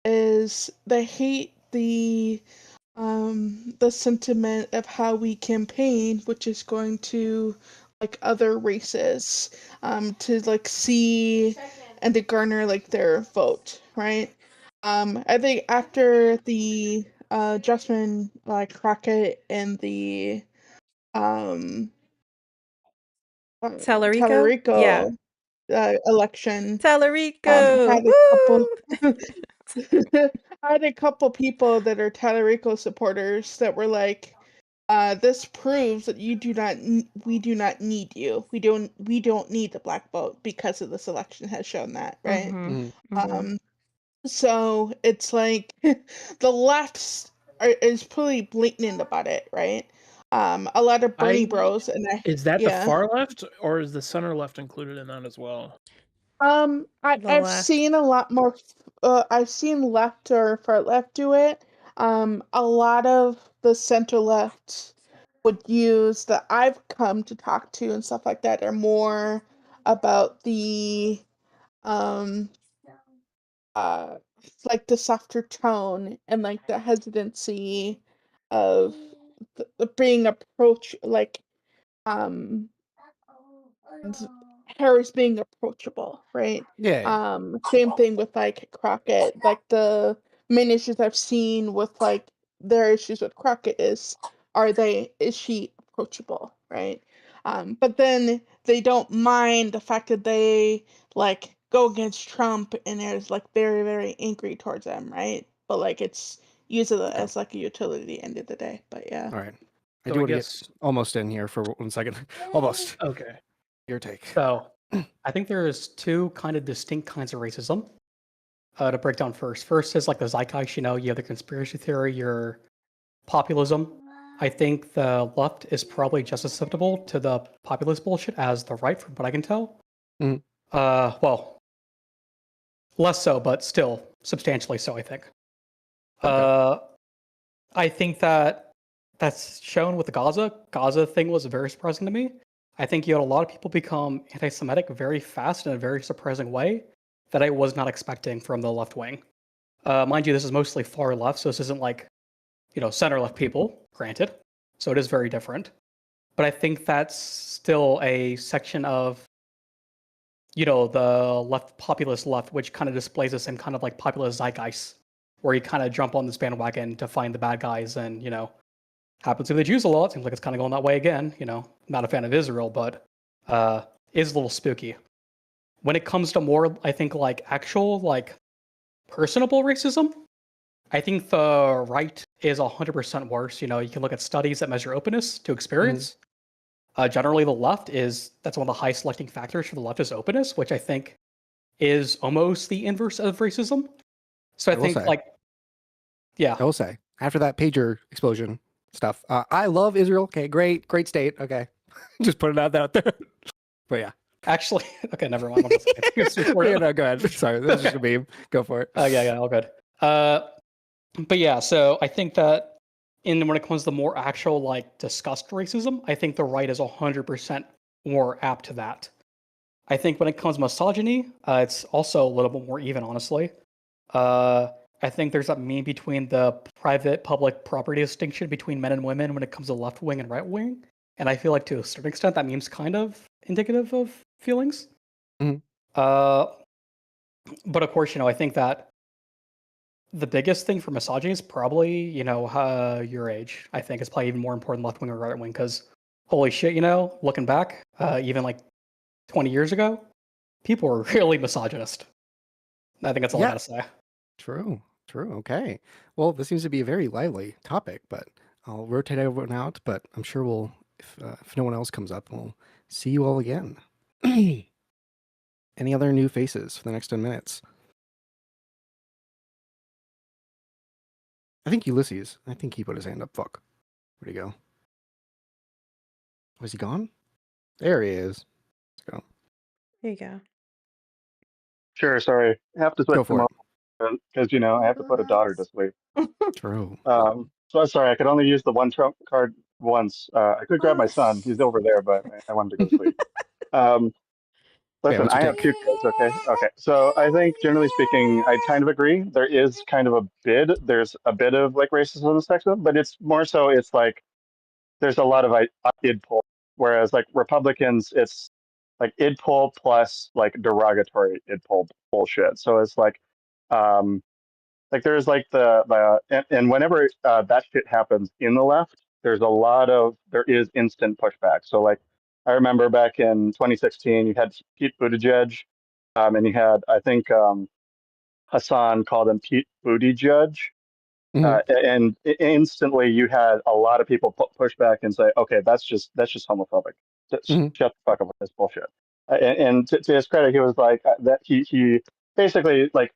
is they hate the sentiment of how we campaign, which is going to like other races, to like see and to garner like their vote, right? I think after the Jasmine Crockett and the um Tallarico? Yeah. election, Tallarico. had a couple I had a couple people that are Tallarico supporters that were like, this proves that you do not we do not need you. We don't need the black vote because of this election has shown that, right? Mhm, mhm. So it's like the left is pretty blatant about it, right? A lot of Bernie bros and Is that yeah. the far left or is the center left included in that as well? The I've left. seen a lot more. I've seen left or far left do it. A lot of the center left would use that I've come to talk to and stuff like that are more about the um like the softer tone and like the hesitancy of being approach like um Harris being approachable, right? Yeah. Same thing with like Crockett. Like the main issues I've seen with like their issues with Crockett is she approachable, right? But then they don't mind the fact that they like go against Trump and there's like very, very angry towards them, right? But like it's used as like a utility at the end of the day. But yeah. All right. I So do I want to guess- get almost in here for 1 second. Almost. Okay. Your take. So, I think there's two kind of distinct kinds of racism. To break down first. First is like the zeitgeist, you have the conspiracy theory, your populism. I think the left is probably just as susceptible to the populist bullshit as the right, from what I can tell. Mhm. Well, less so, but still substantially so, I think. I think that's shown with the Gaza thing was very surprising to me. I think you had a lot of people become anti-Semitic very fast in a very surprising way that I was not expecting from the left wing. Mind you, this is mostly far left, so this isn't like, center left people, granted. So it is very different. But I think that's still a section of, the left, populist left, which kind of displays the same kind of like populist zeitgeist, where you kind of jump on this bandwagon to find the bad guys and, happens to the Jews a lot. Seems like it's kind of going that way again. Not a fan of Israel, but is a little spooky. When it comes to more, I think, like actual, like personable racism, I think the right is 100% worse. You can look at studies that measure openness to experience. Generally, the left that's one of the high selecting factors for the left is openness, which I think is almost the inverse of racism. So I will think, say. like, yeah. I will say, after that pager explosion, stuff. I love Israel. Okay, great state. Okay, just putting it out there. But yeah. Actually, okay, never mind. It's Yeah, recorded. no, go ahead. Sorry, this is just a meme. Go for it. Yeah, all good. But yeah, so I think that when it comes to more actual like discussed racism, I think the right is 100% more apt to that. I think when it comes to misogyny, it's also a little bit more even, honestly. I think there's that meme between the private-public property distinction between men and women when it comes to left wing and right wing, and I feel like to a certain extent that meme's kind of indicative of feelings. Mhm. But of course, I think that the biggest thing for misogyny is probably, your age. I think is probably even more important left wing or right wing because holy shit, looking back, even like 20 years ago, people were really misogynist. I think that's all I Yeah. gotta say. True. Okay. Well, this seems to be a very lively topic, but I'll rotate everyone out. But I'm sure if no one else comes up, we'll see you all again. Any other new faces for the next 10 minutes? I think Ulysses. I think he put his hand up. Fuck. Where'd he go? Was he gone? There he is. Let's go. There you go. Sure, sorry. I have to switch Go them for up because I have to put a daughter to sleep. it. True. So sorry, I could only use the one trump card once. I could grab my son. He's over there, but I wanted to go to sleep. Listen, what's your I have take? 2 kids, okay? Okay. So I think generally speaking, I kind of agree. There is kind of there's a bit of like racism and sexism, but it's more so it's like there's a lot of id pull. Whereas like Republicans, it's like id pull plus like derogatory id pull bullshit. So it's like there's like and whenever that shit happens in the left, there is instant pushback. So like I remember back in 2016, you had Pete Buttigieg, and you had I think Hassan called him Pete Buttigieg, and instantly you had a lot of people push back and say, okay, that's just homophobic. Shut the fuck up with this bullshit. And to his credit, he was like that. He basically like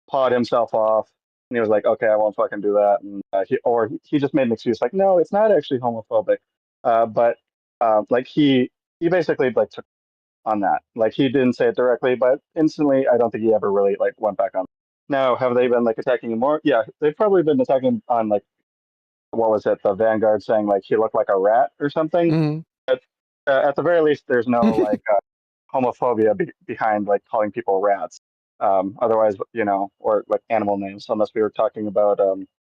pawed himself off, and he was like, okay, I won't fucking do that. And he just made an excuse like, no, it's not actually homophobic. But like he basically like took on that. Like he didn't say it directly, but instantly, I don't think he ever really like went back on. Now, have they been like attacking him more? Yeah, they've probably been attacking on like what was it, the Vanguard saying like he looked like a rat or something. But at the very least, there's no like homophobia behind like calling people rats. Otherwise, or like animal names, unless we were talking about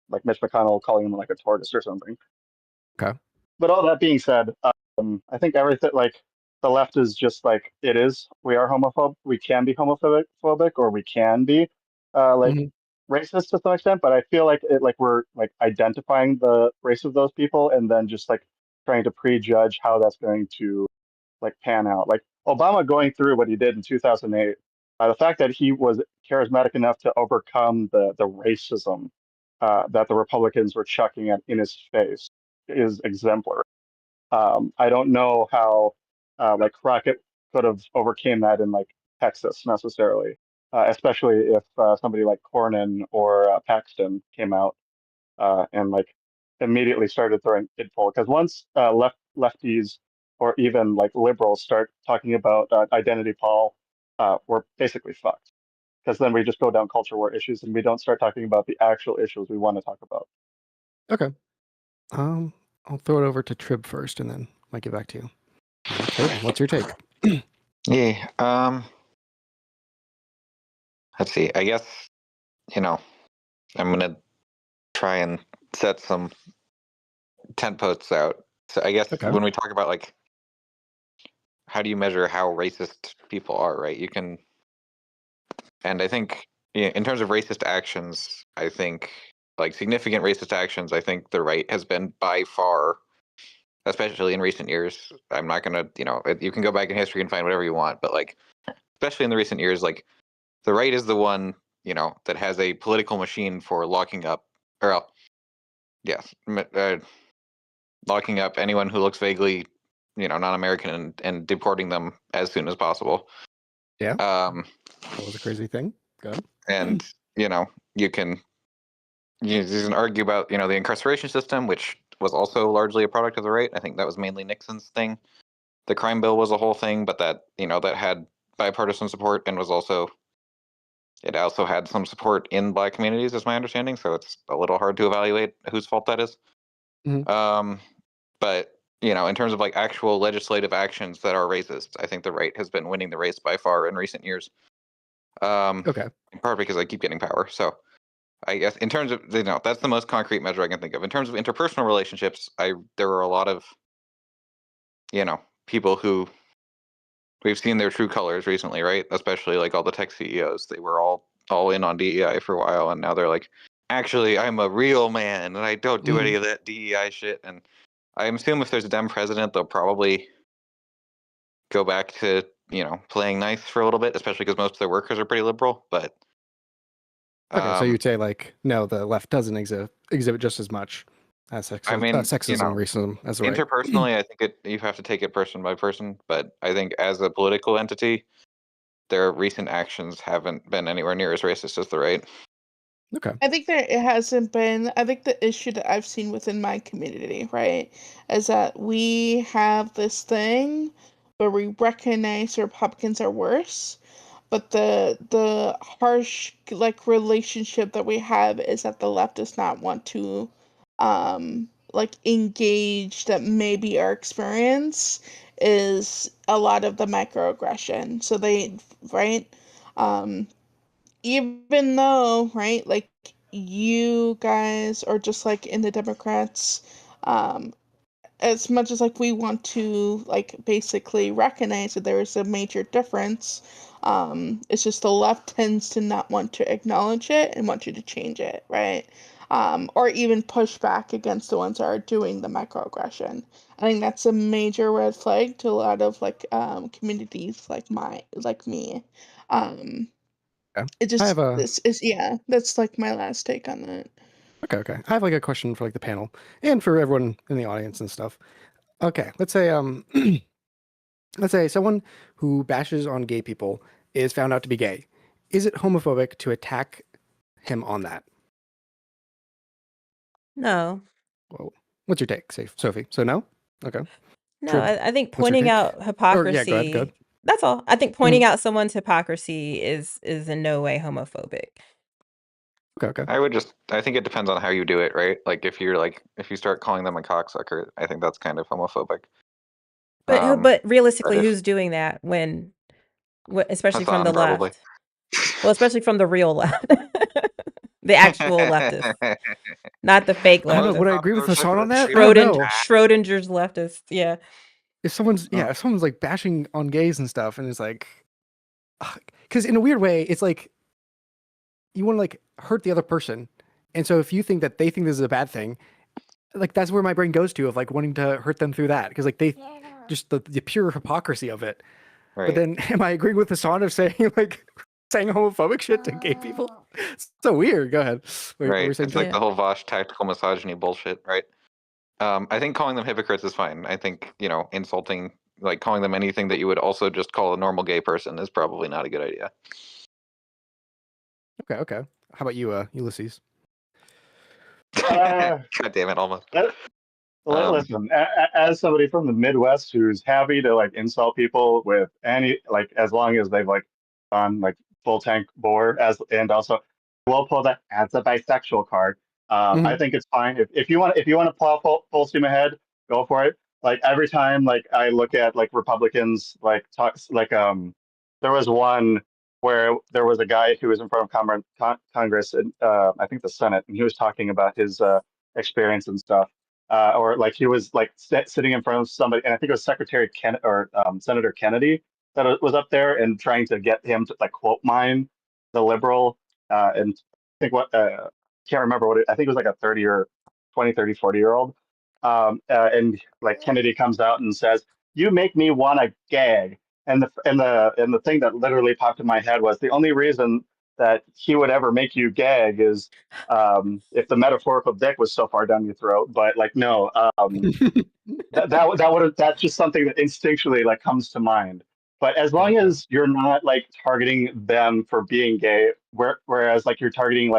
like Mitch McConnell calling him like a tortoise or something. Okay. But all that being said, I think everything like the left is just like it is. We are homophobic. We can be homophobic, or we can be racist to some extent. But I feel like we're like identifying the race of those people and then just like trying to prejudge how that's going to like pan out. Like Obama going through what he did in 2008. The fact that he was charismatic enough to overcome the racism that the Republicans were chucking in his face is exemplary. I don't know how like Crockett could have overcame that in like Texas necessarily, especially if somebody like Cornyn or Paxton came out and like immediately started throwing id poll. Because once lefties or even like liberals start talking about identity poll, we're basically fucked. Because then we just go down culture war issues and we don't start talking about the actual issues we want to talk about. Okay. I'll throw it over to Trib first, and then might get back to you. Okay, what's your take? Yeah. Let's see. I guess I'm gonna try and set some tent posts out. So I guess when we talk about like how do you measure how racist people are, right? You can, and I think in terms of racist actions, I think like significant racist actions, I think the right has been by far, especially in recent years. I'm not gonna, you can go back in history and find whatever you want, but like especially in the recent years, like the right is the one that has a political machine for locking up, or locking up anyone who looks vaguely, non-American and deporting them as soon as possible. Yeah. That was a crazy thing. Good. And you can argue about the incarceration system, which was also largely a product of the right. I think that was mainly Nixon's thing. The crime bill was a whole thing, but that that had bipartisan support and was also had some support in Black communities, is my understanding. So it's a little hard to evaluate whose fault that is. But in terms of like actual legislative actions that are racist, I think the right has been winning the race by far in recent years. Okay. In part because I keep getting power. So I guess in terms of that's the most concrete measure I can think of. In terms of interpersonal relationships, there are a lot of people who we've seen their true colors recently, right? Especially like all the tech CEOs. They were all in on DEI for a while, and now they're like, actually, I'm a real man, and I don't do any of that DEI shit. And I assume if there's a Dem president, they'll probably go back to playing nice for a little bit, especially because most of their workers are pretty liberal. But okay, so you'd say like no, the left doesn't exhibit just as much as sexism, racism as the right. Interpersonally, I think you have to take it person by person. But I think as a political entity, their recent actions haven't been anywhere near as racist as the right. Okay. I think that it hasn't been. I think the issue that I've seen within my community, right, is that we have this thing where we recognize Republicans are worse, but the harsh like relationship that we have is that the left does not want to like engage that maybe our experience is a lot of the microaggression. So they even though, right, like you guys are just like in the Democrats, as much as like we want to like basically recognize that there is a major difference, it's just the left tends to not want to acknowledge it and want you to change it, right? Or even push back against the ones that are doing the microaggression. I think that's a major red flag to a lot of like communities like me. It just this is that's like my last take on that. Okay. I have like a question for like the panel and for everyone in the audience and stuff. Okay, let's say let's say someone who bashes on gay people is found out to be gay. Is it homophobic to attack him on that? No. Well, what's your take, Sophie? So no? Okay. No, Trib, I think what's your pointing take? out hypocrisy. Or, yeah, go ahead. That's all. I think pointing out someone's hypocrisy is in no way homophobic. Okay. I think it depends on how you do it, right? Like if you start calling them a cocksucker, I think that's kind of homophobic. But realistically, who's doing that especially from the probably. left? Well, especially from the real left. The actual leftist. Not the fake I don't know, leftist. would I agree with Hassan on that? I don't know. Schrodinger's leftist, yeah. If someone's like bashing on gays and stuff, and it's like, because in a weird way, it's like you want to like hurt the other person, and so if you think that they think this is a bad thing, like that's where my brain goes to of like wanting to hurt them through that, because like they just the pure hypocrisy of it. Right. But then, am I agreeing with Hassan of saying homophobic shit to gay people? It's so weird. Go ahead. Right. It's like the whole Vosh tactical misogyny bullshit, right? I think calling them hypocrites is fine. I think, insulting, like calling them anything that you would also just call a normal gay person is probably not a good idea. Okay. How about you, Ulysses? God damn it, almost. Listen, as somebody from the Midwest who's happy to like insult people with any as long as they've on full tank bore and also we'll pull that as a bisexual card. I think it's fine if you want to plow full steam ahead, go for it. Like every time I look at Republicans there was one where there was a guy who was in front of Congress and I think the Senate, and he was talking about his experience and stuff. Or he was sitting in front of somebody, and I think it was Secretary Senator Kennedy that was up there and trying to get him to quote mine the liberal. And I think can't remember I think it was like a 30 or 40 year old. And Kennedy comes out and says, "You make me want to gag." And the thing that literally popped in my head was the only reason that he would ever make you gag is if the metaphorical dick was so far down your throat. But no, that's just something that instinctually comes to mind. But as long as you're not targeting them for being gay, whereas you're targeting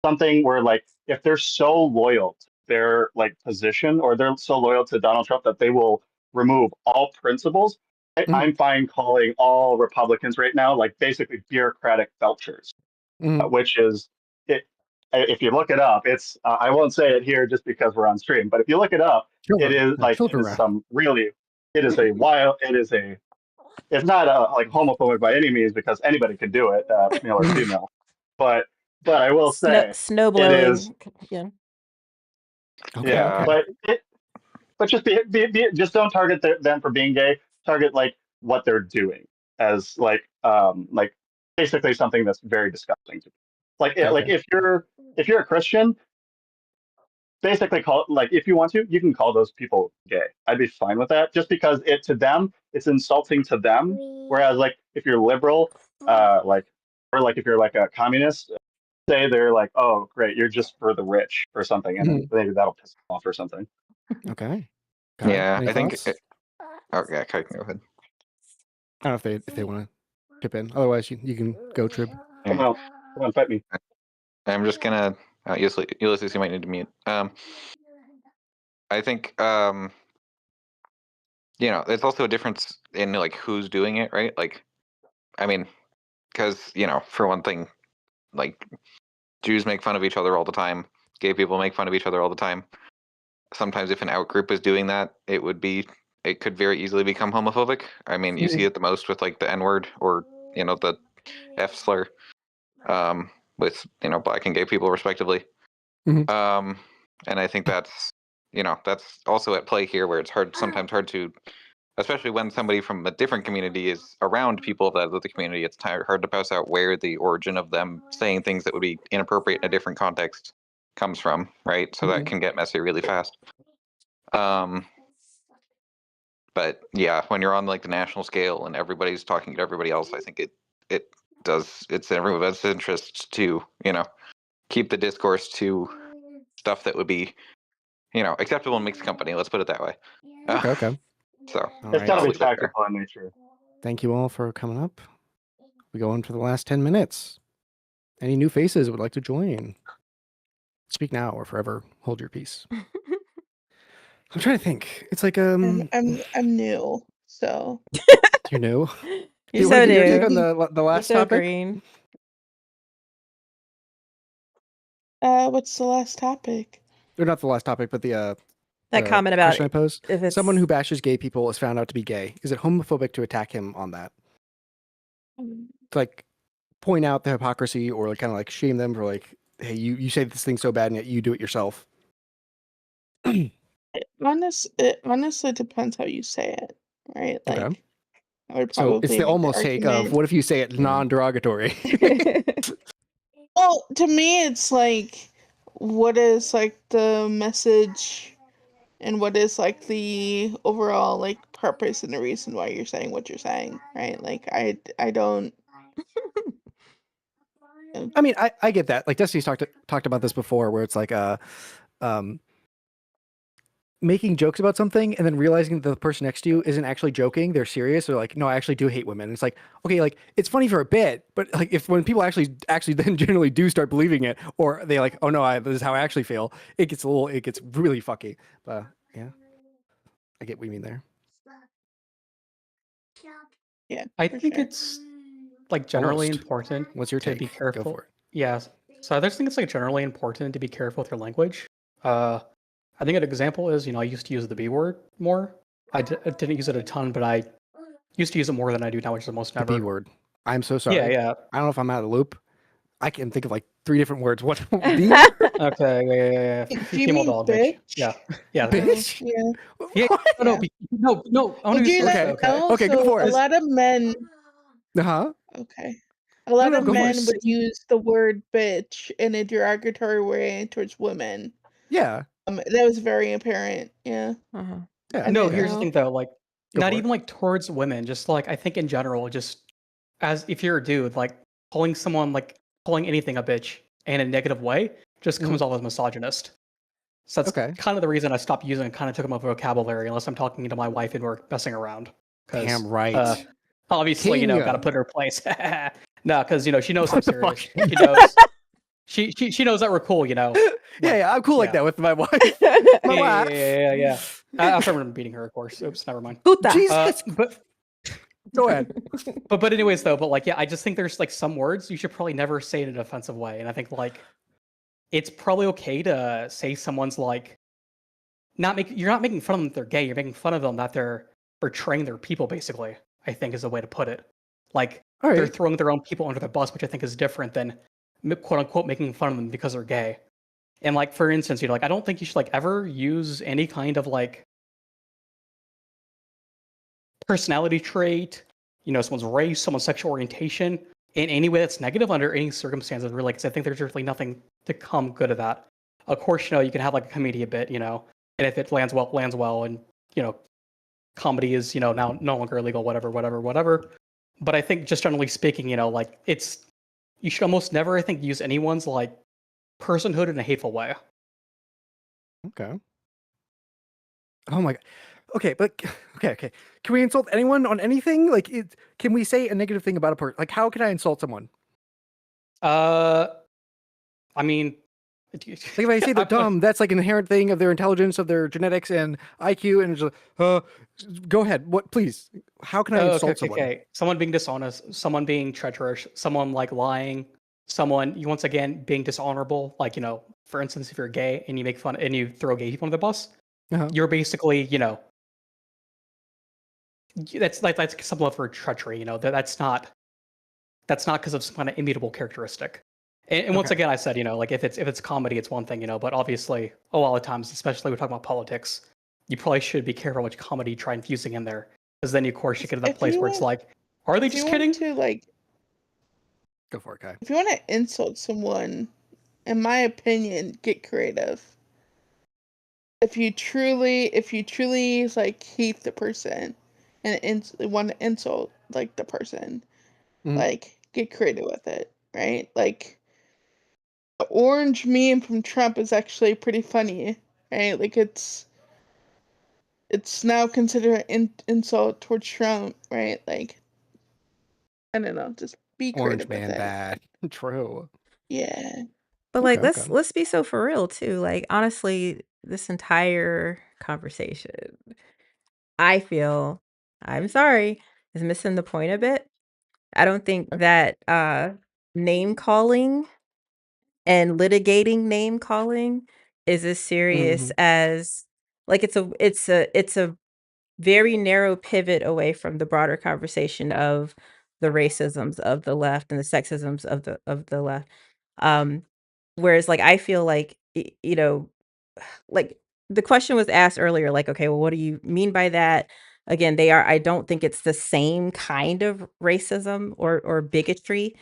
something where if they're so loyal their like position, or they're so loyal to Donald Trump that they will remove all principles. I'm fine calling all Republicans right now like basically bureaucratic belchers, which is it. If you look it up, it's I won't say it here just because we're on stream, but if you look it up, it is like it is some really it is a wild it is a it's not like homophobic by any means because anybody can do it, male or female, but I will say Snow it blowing. is Yeah. Okay, yeah, okay. but just just don't target them for being gay. Target like what they're doing as like basically something that's very disgusting to me. Like like if you're a Christian, basically call like if you want to, you can call those people gay. I'd be fine with that, just because it to them it's insulting to them. Whereas like if you're liberal, like or like if you're like a communist, say they're like, oh great, you're just for the rich or something, and then maybe that'll piss them off or something. Okay. Yeah, Any I think. thoughts? Okay, go ahead. I don't know if they want to chip in. Otherwise, you can go, Trib. Come on, fight me. I'm just gonna Ulysses, you might need to mute. I think you know, there's also a difference in like who's doing it, right? Like, I mean, because you know, for one thing, like Jews make fun of each other all the time. Gay people make fun of each other all the time. Sometimes, if an out group is doing that, it could very easily become homophobic. I mean, you see it the most with like the N-word or you know the F slur, with you know black and gay people respectively. And I think that's you know that's also at play here, where it's sometimes hard to, especially when somebody from a different community is around people of that other community. It's hard to pass out where the origin of them saying things that would be inappropriate in a different context comes from, right? So that can get messy really fast. But yeah, when you're on like the national scale and everybody's talking to everybody else, I think it's in everyone's interest to, you know, keep the discourse to stuff that would be, you know, acceptable in mixed company. Let's put it that way. Okay. So it's gotta be tactical in nature. Thank you all for coming up. We go on for the last 10 minutes. Any new faces would like to join? Speak now or forever hold your peace. I'm trying to think. It's like I'm new, so you're new. You're What so did your take new. on the last You're so topic? green. what's the last topic? Or not the last topic, but the That comment about question I posed. if it's Someone who bashes gay people is found out to be gay. Is it homophobic to attack him on that? To, like point out the hypocrisy or like kind of like shame them for like, hey, you say this thing so bad and yet you do it yourself. It honestly depends how you say it, right? Like, Okay. I would So probably it's the make almost take of argument. what if you say it non-derogatory? Well, to me, it's like, what is like the message, and what is like the overall like purpose and the reason why you're saying what you're saying, right? Like, I don't. I mean, I get that. Like Destiny's talked about this before, where it's like making jokes about something and then realizing that the person next to you isn't actually joking, they're serious. They're like, no, I actually do hate women. And it's like, okay, like it's funny for a bit, but like when people actually then generally do start believing it, or they like, oh no, this is how I actually feel, it gets really fucky. But yeah, I get what you mean there. Yeah, I for think sure. it's like generally Almost. important What's your to take? be Go careful. for it. Yeah. So I just think it's like generally important to be careful with your language. I think an example is, you know, I used to use the B word more. I didn't use it a ton, but I used to use it more than I do now, which is almost The never. B word. I'm so sorry. Yeah. I don't know if I'm out of the loop. I can think of like 3 different words. What? B? Okay. Yeah. Do you Female mean dog, bitch. bitch? Yeah. Bitch? Yeah. Yeah. No. I want to Did you be not specific, okay. know? Okay, go So for a it. lot of men. Uh-huh. Okay. A lot No, of go for it. men would use the word bitch in a derogatory way towards women. Yeah. That was very apparent. Yeah. Uh-huh. Yeah. I No, didn't here's the know. thing though, like Go not for it. even like towards women, just like I think in general, just as if you're a dude, like calling anything a bitch in a negative way just comes off as misogynist. So that's Okay. kind of the reason I stopped using it, kind of took my vocabulary, unless I'm talking to my wife and we're messing around. Damn right. Obviously, King. gotta put her in place. No, because she knows I'm What the serious. fuck? She knows. She knows that we're cool, you know. Yeah, I'm cool like yeah. that with my wife. Yeah, My yeah, wife. yeah. After I'm beating her, of course. Oops, never mind. Puta. Jesus. But Go ahead. but anyways though, but like yeah, I just think there's like some words you should probably never say in an offensive way, and I think like it's probably okay to say someone's like you're not making fun of them that they're gay, you're making fun of them that they're portraying their people, basically, I think is a way to put it. Like All they're right. throwing their own people under the bus, which I think is different than quote unquote making fun of them because they're gay. And like for instance, you know, like I don't think you should like ever use any kind of like personality trait, you know, someone's race, someone's sexual orientation in any way that's negative under any circumstances, really, because I think there's really nothing to come good of that. Of course, you know, you can have like a comedy a bit, you know, and if it lands well, and you know, comedy is, you know, now no longer illegal, whatever. But I think just generally speaking, you know, like you should almost never, I think, use anyone's like personhood in a hateful way. Okay. Oh my god. Okay, but okay. Can we insult anyone on anything? Like, can we say a negative thing about a person? Like, how can I insult someone? I mean, Like, if I say they're dumb, that's like an inherent thing of their intelligence, of their genetics and IQ, and it's just, go ahead. What, please? How can I insult someone? Okay, someone being dishonest, someone being treacherous, someone like lying, someone you once again being dishonorable. Like, you know, for instance, if you're gay and you make fun and you throw gay people under the bus, you're basically, you know, that's some level for treachery. You know, that's not because of some kind of immutable characteristic. And once again, I said, you know, like if it's comedy, it's one thing, you know, but obviously a lot of times, especially we talk about politics, you probably should be careful which comedy you try infusing in there, because then of course you get to that place where it's like, are they just kidding? To like, go for it, Kai. if you want to insult someone, in my opinion, get creative. If you truly like hate the person and want to insult like the person, like get creative with it, right? Like the orange meme from Trump is actually pretty funny, right? Like it's now considered an insult towards Trump, right? Like I don't know, just be creative Orange man with it. bad. True. Yeah. But like Okay. let's be so for real too. Like honestly, this entire conversation, I feel, I'm sorry, is missing the point a bit. I don't think that name calling and litigating name calling is as serious as like it's a very narrow pivot away from the broader conversation of the racisms of the left and the sexisms of the left. Whereas like I feel like you know, like the question was asked earlier, like, okay, well, what do you mean by that? Again, I don't think it's the same kind of racism or bigotry,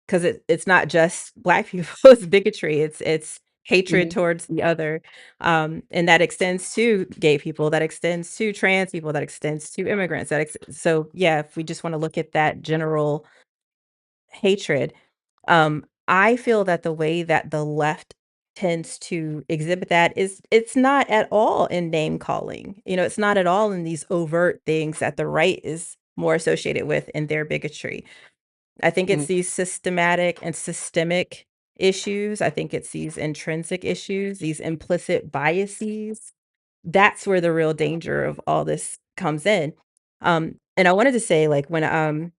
because it's not just Black people, it's bigotry, it's hatred towards the other, and that extends to gay people, that extends to trans people, that extends to immigrants, so yeah, if we just want to look at that general hatred, I feel that the way that the left tends to exhibit that is it's not at all in name calling. You know, it's not at all in these overt things that the right is more associated with in their bigotry. I think it's these systematic and systemic issues. I think it's these intrinsic issues, these implicit biases. That's where the real danger of all this comes in. And I wanted to say, like, when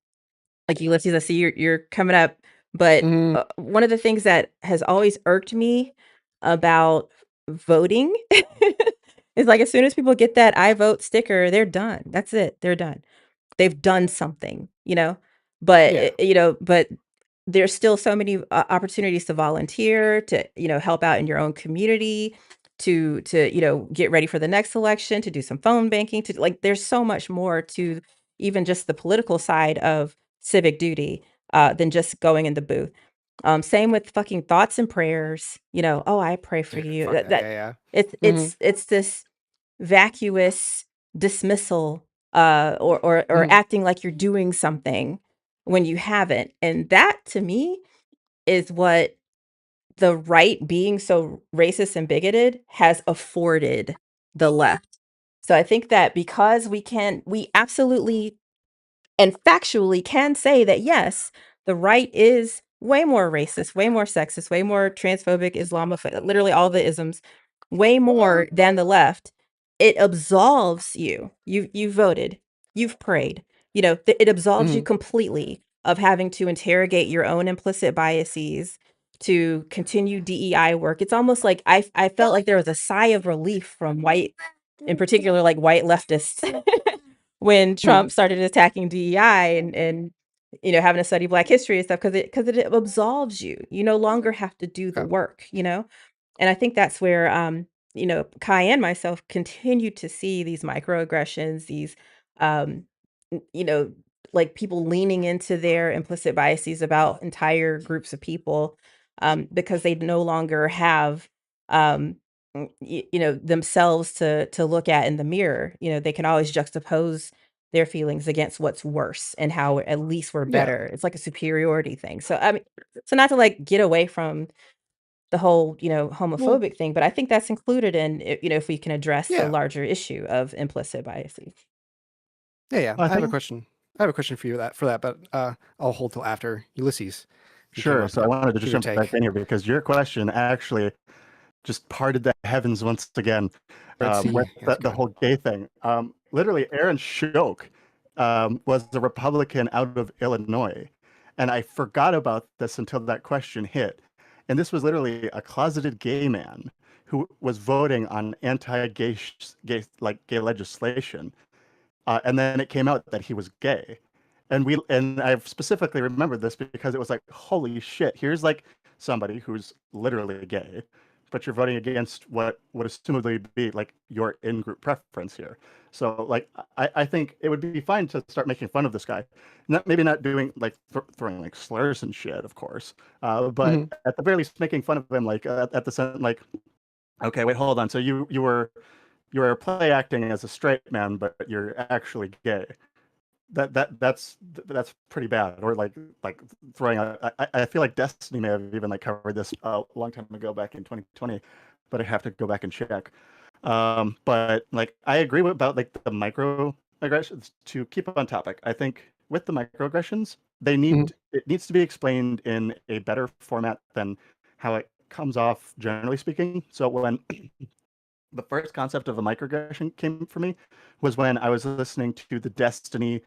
like Ulysses, I see you're coming up, but one of the things that has always irked me about voting is like as soon as people get that I vote sticker, they're done. That's it. They're done. They've done something, you know. But Yeah. you know, but there's still so many opportunities to volunteer, to you know, help out in your own community, to you know, get ready for the next election, to do some phone banking, to like there's so much more to even just the political side of civic duty than just going in the booth. Same with fucking thoughts and prayers, you know, oh, I pray for you. Fuck that. Yeah. It's this vacuous dismissal or acting like you're doing something when you haven't. And that to me is what the right, being so racist and bigoted, has afforded the left. So I think that because we absolutely and factually can say that yes, the right is way more racist, way more sexist, way more transphobic, Islamophobic, literally all the isms, way more than the left, it absolves you. You voted, you've prayed. It absolves you Mhm. completely of having to interrogate your own implicit biases to continue DEI work. It's almost like I felt like there was a sigh of relief from white, in particular, like white leftists, when Trump started attacking DEI and having to study Black history and stuff because it absolves you. You no longer have to do the Okay. work. And I think that's where Kai and myself continue to see these microaggressions, these um, n- you know, like people leaning into their implicit biases about entire groups of people because they no longer have themselves to look at in the mirror. They can always juxtapose their feelings against what's worse and how at least we're Yeah. better. It's like a superiority thing. So I mean, so not to like get away from the whole, Well, homophobic thing, but I think that's included in if we can address the Yeah. larger issue of implicit biases. Yeah. I I have a think question. I have a question for you that, but I'll hold till after Ulysses. You came sure. up. So I wanted to Give just your jump back take. in here because your question actually just parted the heavens once again Red Sea. with That's the good. whole gay thing. Literally, Aaron Schoch was a Republican out of Illinois. And I forgot about this until that question hit. And this was literally a closeted gay man who was voting on anti-gay gay legislation. And then it came out that he was gay. And I specifically remember this because it was like, holy shit, here's like somebody who's literally gay, but you're voting against what would assumably be like your in-group preference here. So like I think it would be fine to start making fun of this guy. Maybe not doing like throwing like slurs and shit, of course. But Mhm. at the very least making fun of him like at the like, okay, wait, hold on. So you were play acting as a straight man, but you're actually gay. That's pretty bad. Or like throwing I feel like Destiny may have even like covered this a long time ago back in 2020, but I have to go back and check. But like I agree about like the microaggressions to keep on topic. I think with the microaggressions, Mhm. it needs to be explained in a better format than how it comes off generally speaking. So when the first concept of a microaggression came for me was when I was listening to the Destiny,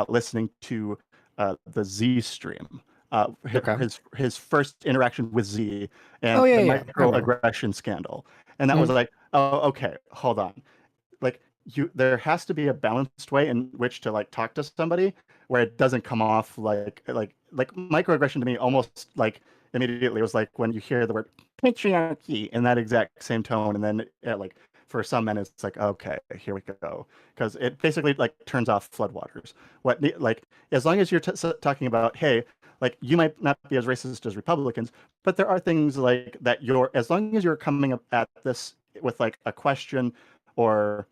listening to the Z stream, Okay. his first interaction with Z Oh and yeah, the yeah. I remember. microaggression scandal, and that was Mhm. like, oh, okay, hold on, like there has to be a balanced way in which to like talk to somebody where it doesn't come off like microaggression to me almost like immediately was like when you hear the word patriarchy in that exact same tone and then like for some men it's like okay here we go because it basically like turns off floodwaters like as long as you're talking about hey like you might not be as racist as Republicans but there are things like that you're as long as you're coming up at this with like a question or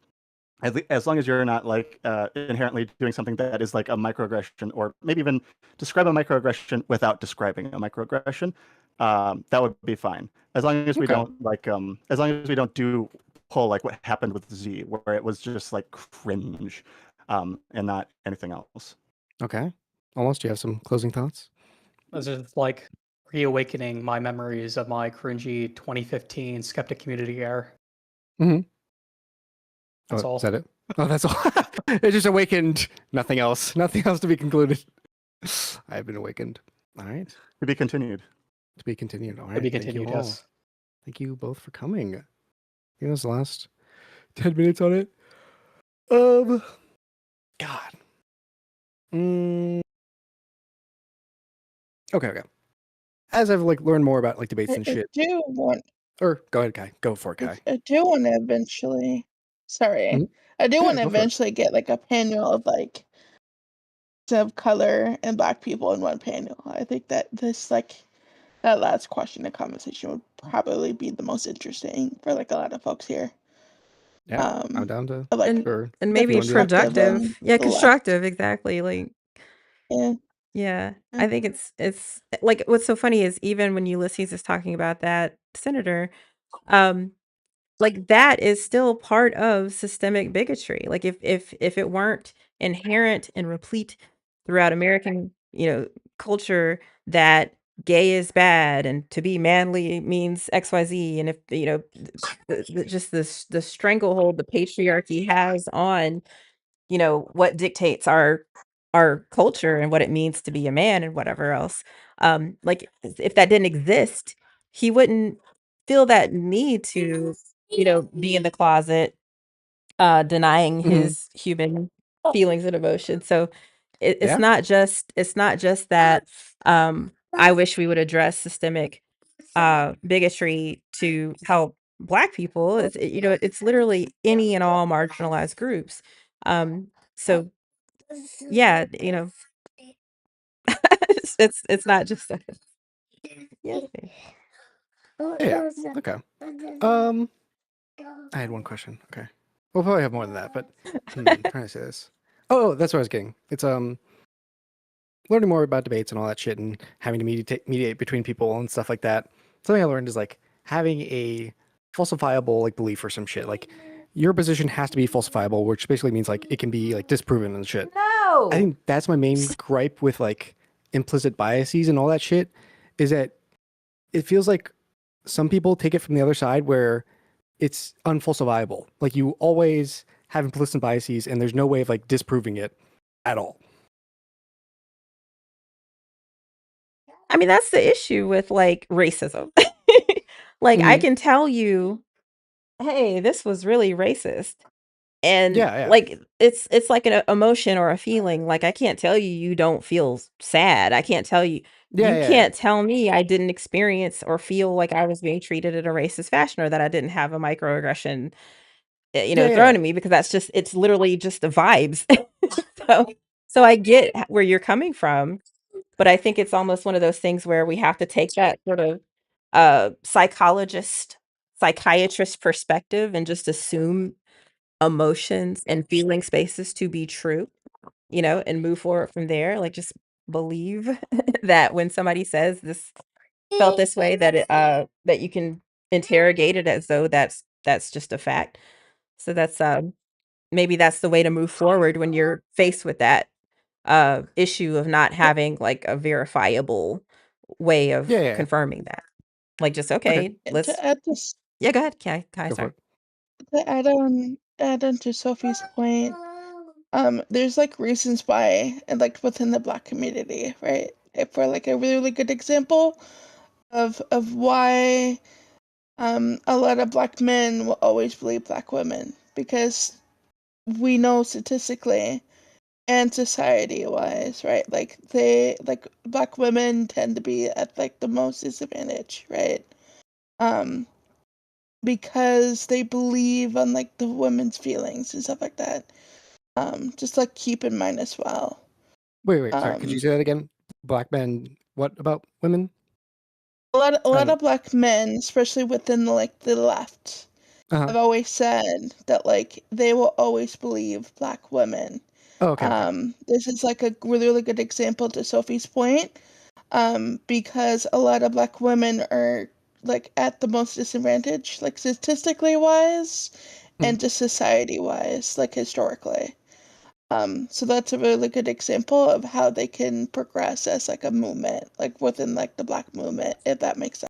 as long as you're not like inherently doing something that is like a microaggression or maybe even describe a microaggression without describing a microaggression that would be fine as long as we Okay. don't like as long as we don't do pull like what happened with Z where it was just like cringe and not anything else. Okay. Almost. Do you have some closing thoughts? This is like reawakening my memories of my cringy 2015 skeptic community era. Mm-hmm. That's Oh, is all. that it? Oh, that's all. It just awakened. Nothing else. Nothing else to be concluded. I have been awakened. All right. To be continued. To be continued. All To right. be Thank you continued, all. yes. Thank you both for coming. I think it was the last 10 minutes on it. God. Mm, okay. As I've like learned more about like debates and I shit. do want Or go ahead, Kai. Go for it, Kai. I do want to eventually. Sorry, Mhm. I do Yeah, want to go for it. eventually get like a panel of like of color and Black people in one panel. I think that this like that last question and conversation would probably be the most interesting for like a lot of folks here. Yeah, I'm Um, down to. of, like And Or and the if you maybe want to do that. perspective productive. and Yeah, the left. constructive, exactly. Like, Yeah. yeah. Yeah. I think it's like what's so funny is even when Ulysses is talking about that senator, um, like that is still part of systemic bigotry. Like if it weren't inherent and replete throughout American, culture that gay is bad and to be manly means XYZ. And if, just the stranglehold the patriarchy has on, what dictates our culture and what it means to be a man and whatever else. Like if that didn't exist, he wouldn't feel that need to, be in the closet, denying Mhm. his human feelings and emotions. So Yeah. it's not just that I wish we would address systemic bigotry to help Black people. It's literally any and all marginalized groups. So yeah, it's not just a, yeah. Yeah. Okay. Um, I had one question. Okay. We'll probably have more than that, but trying to say this. Oh, that's what I was getting. It's learning more about debates and all that shit and having to mediate between people and stuff like that. Something I learned is like having a falsifiable like belief or some shit. Like your position has to be falsifiable, which basically means like it can be like disproven and shit. I think that's my main gripe with like implicit biases and all that shit is that it feels like some people take it from the other side where it's unfalsifiable. Like you always have implicit biases and there's no way of like disproving it at all. I mean, that's the issue with like racism. Like I Mhm. can tell you, hey, this was really racist. And Yeah. like it's like an emotion or a feeling. Like I can't tell you you don't feel sad. I can't tell you Yeah. you can't tell me I didn't experience or feel like I was being treated in a racist fashion or that I didn't have a microaggression thrown at me, because it's literally just the vibes. so so I get where you're coming from, but I think it's almost one of those things where we have to take that sort of psychiatrist perspective and just assume emotions and feeling spaces to be true, and move forward from there. Like just believe that when somebody says this felt this way, that that you can interrogate it as though that's just a fact. So that's maybe that's the way to move forward when you're faced with that issue of not having like a verifiable way of Yeah. confirming that. Like just Okay. okay, And let's to add this, yeah, go ahead. Kai, Go for sorry. it. to add on to Sophie's point, there's like reasons why, and like within the Black community, right? For like a really good example of why a lot of Black men will always believe Black women, because we know statistically and society wise, right? Like Black women tend to be at like the most disadvantage, right? Um, because they believe on like the women's feelings and stuff like that. Just like keep in mind as well. Wait. Sorry. Could you say that again? Black men. What about women? A lot of Black men, especially within the left, Uh-huh. have always said that like they will always believe Black women. Oh, okay. This is like a really good example to Sophie's point, because a lot of Black women are like at the most disadvantage, like statistically wise, and just society wise, like historically. So that's a really good example of how they can progress as like a movement, like within like the Black movement, if that makes sense.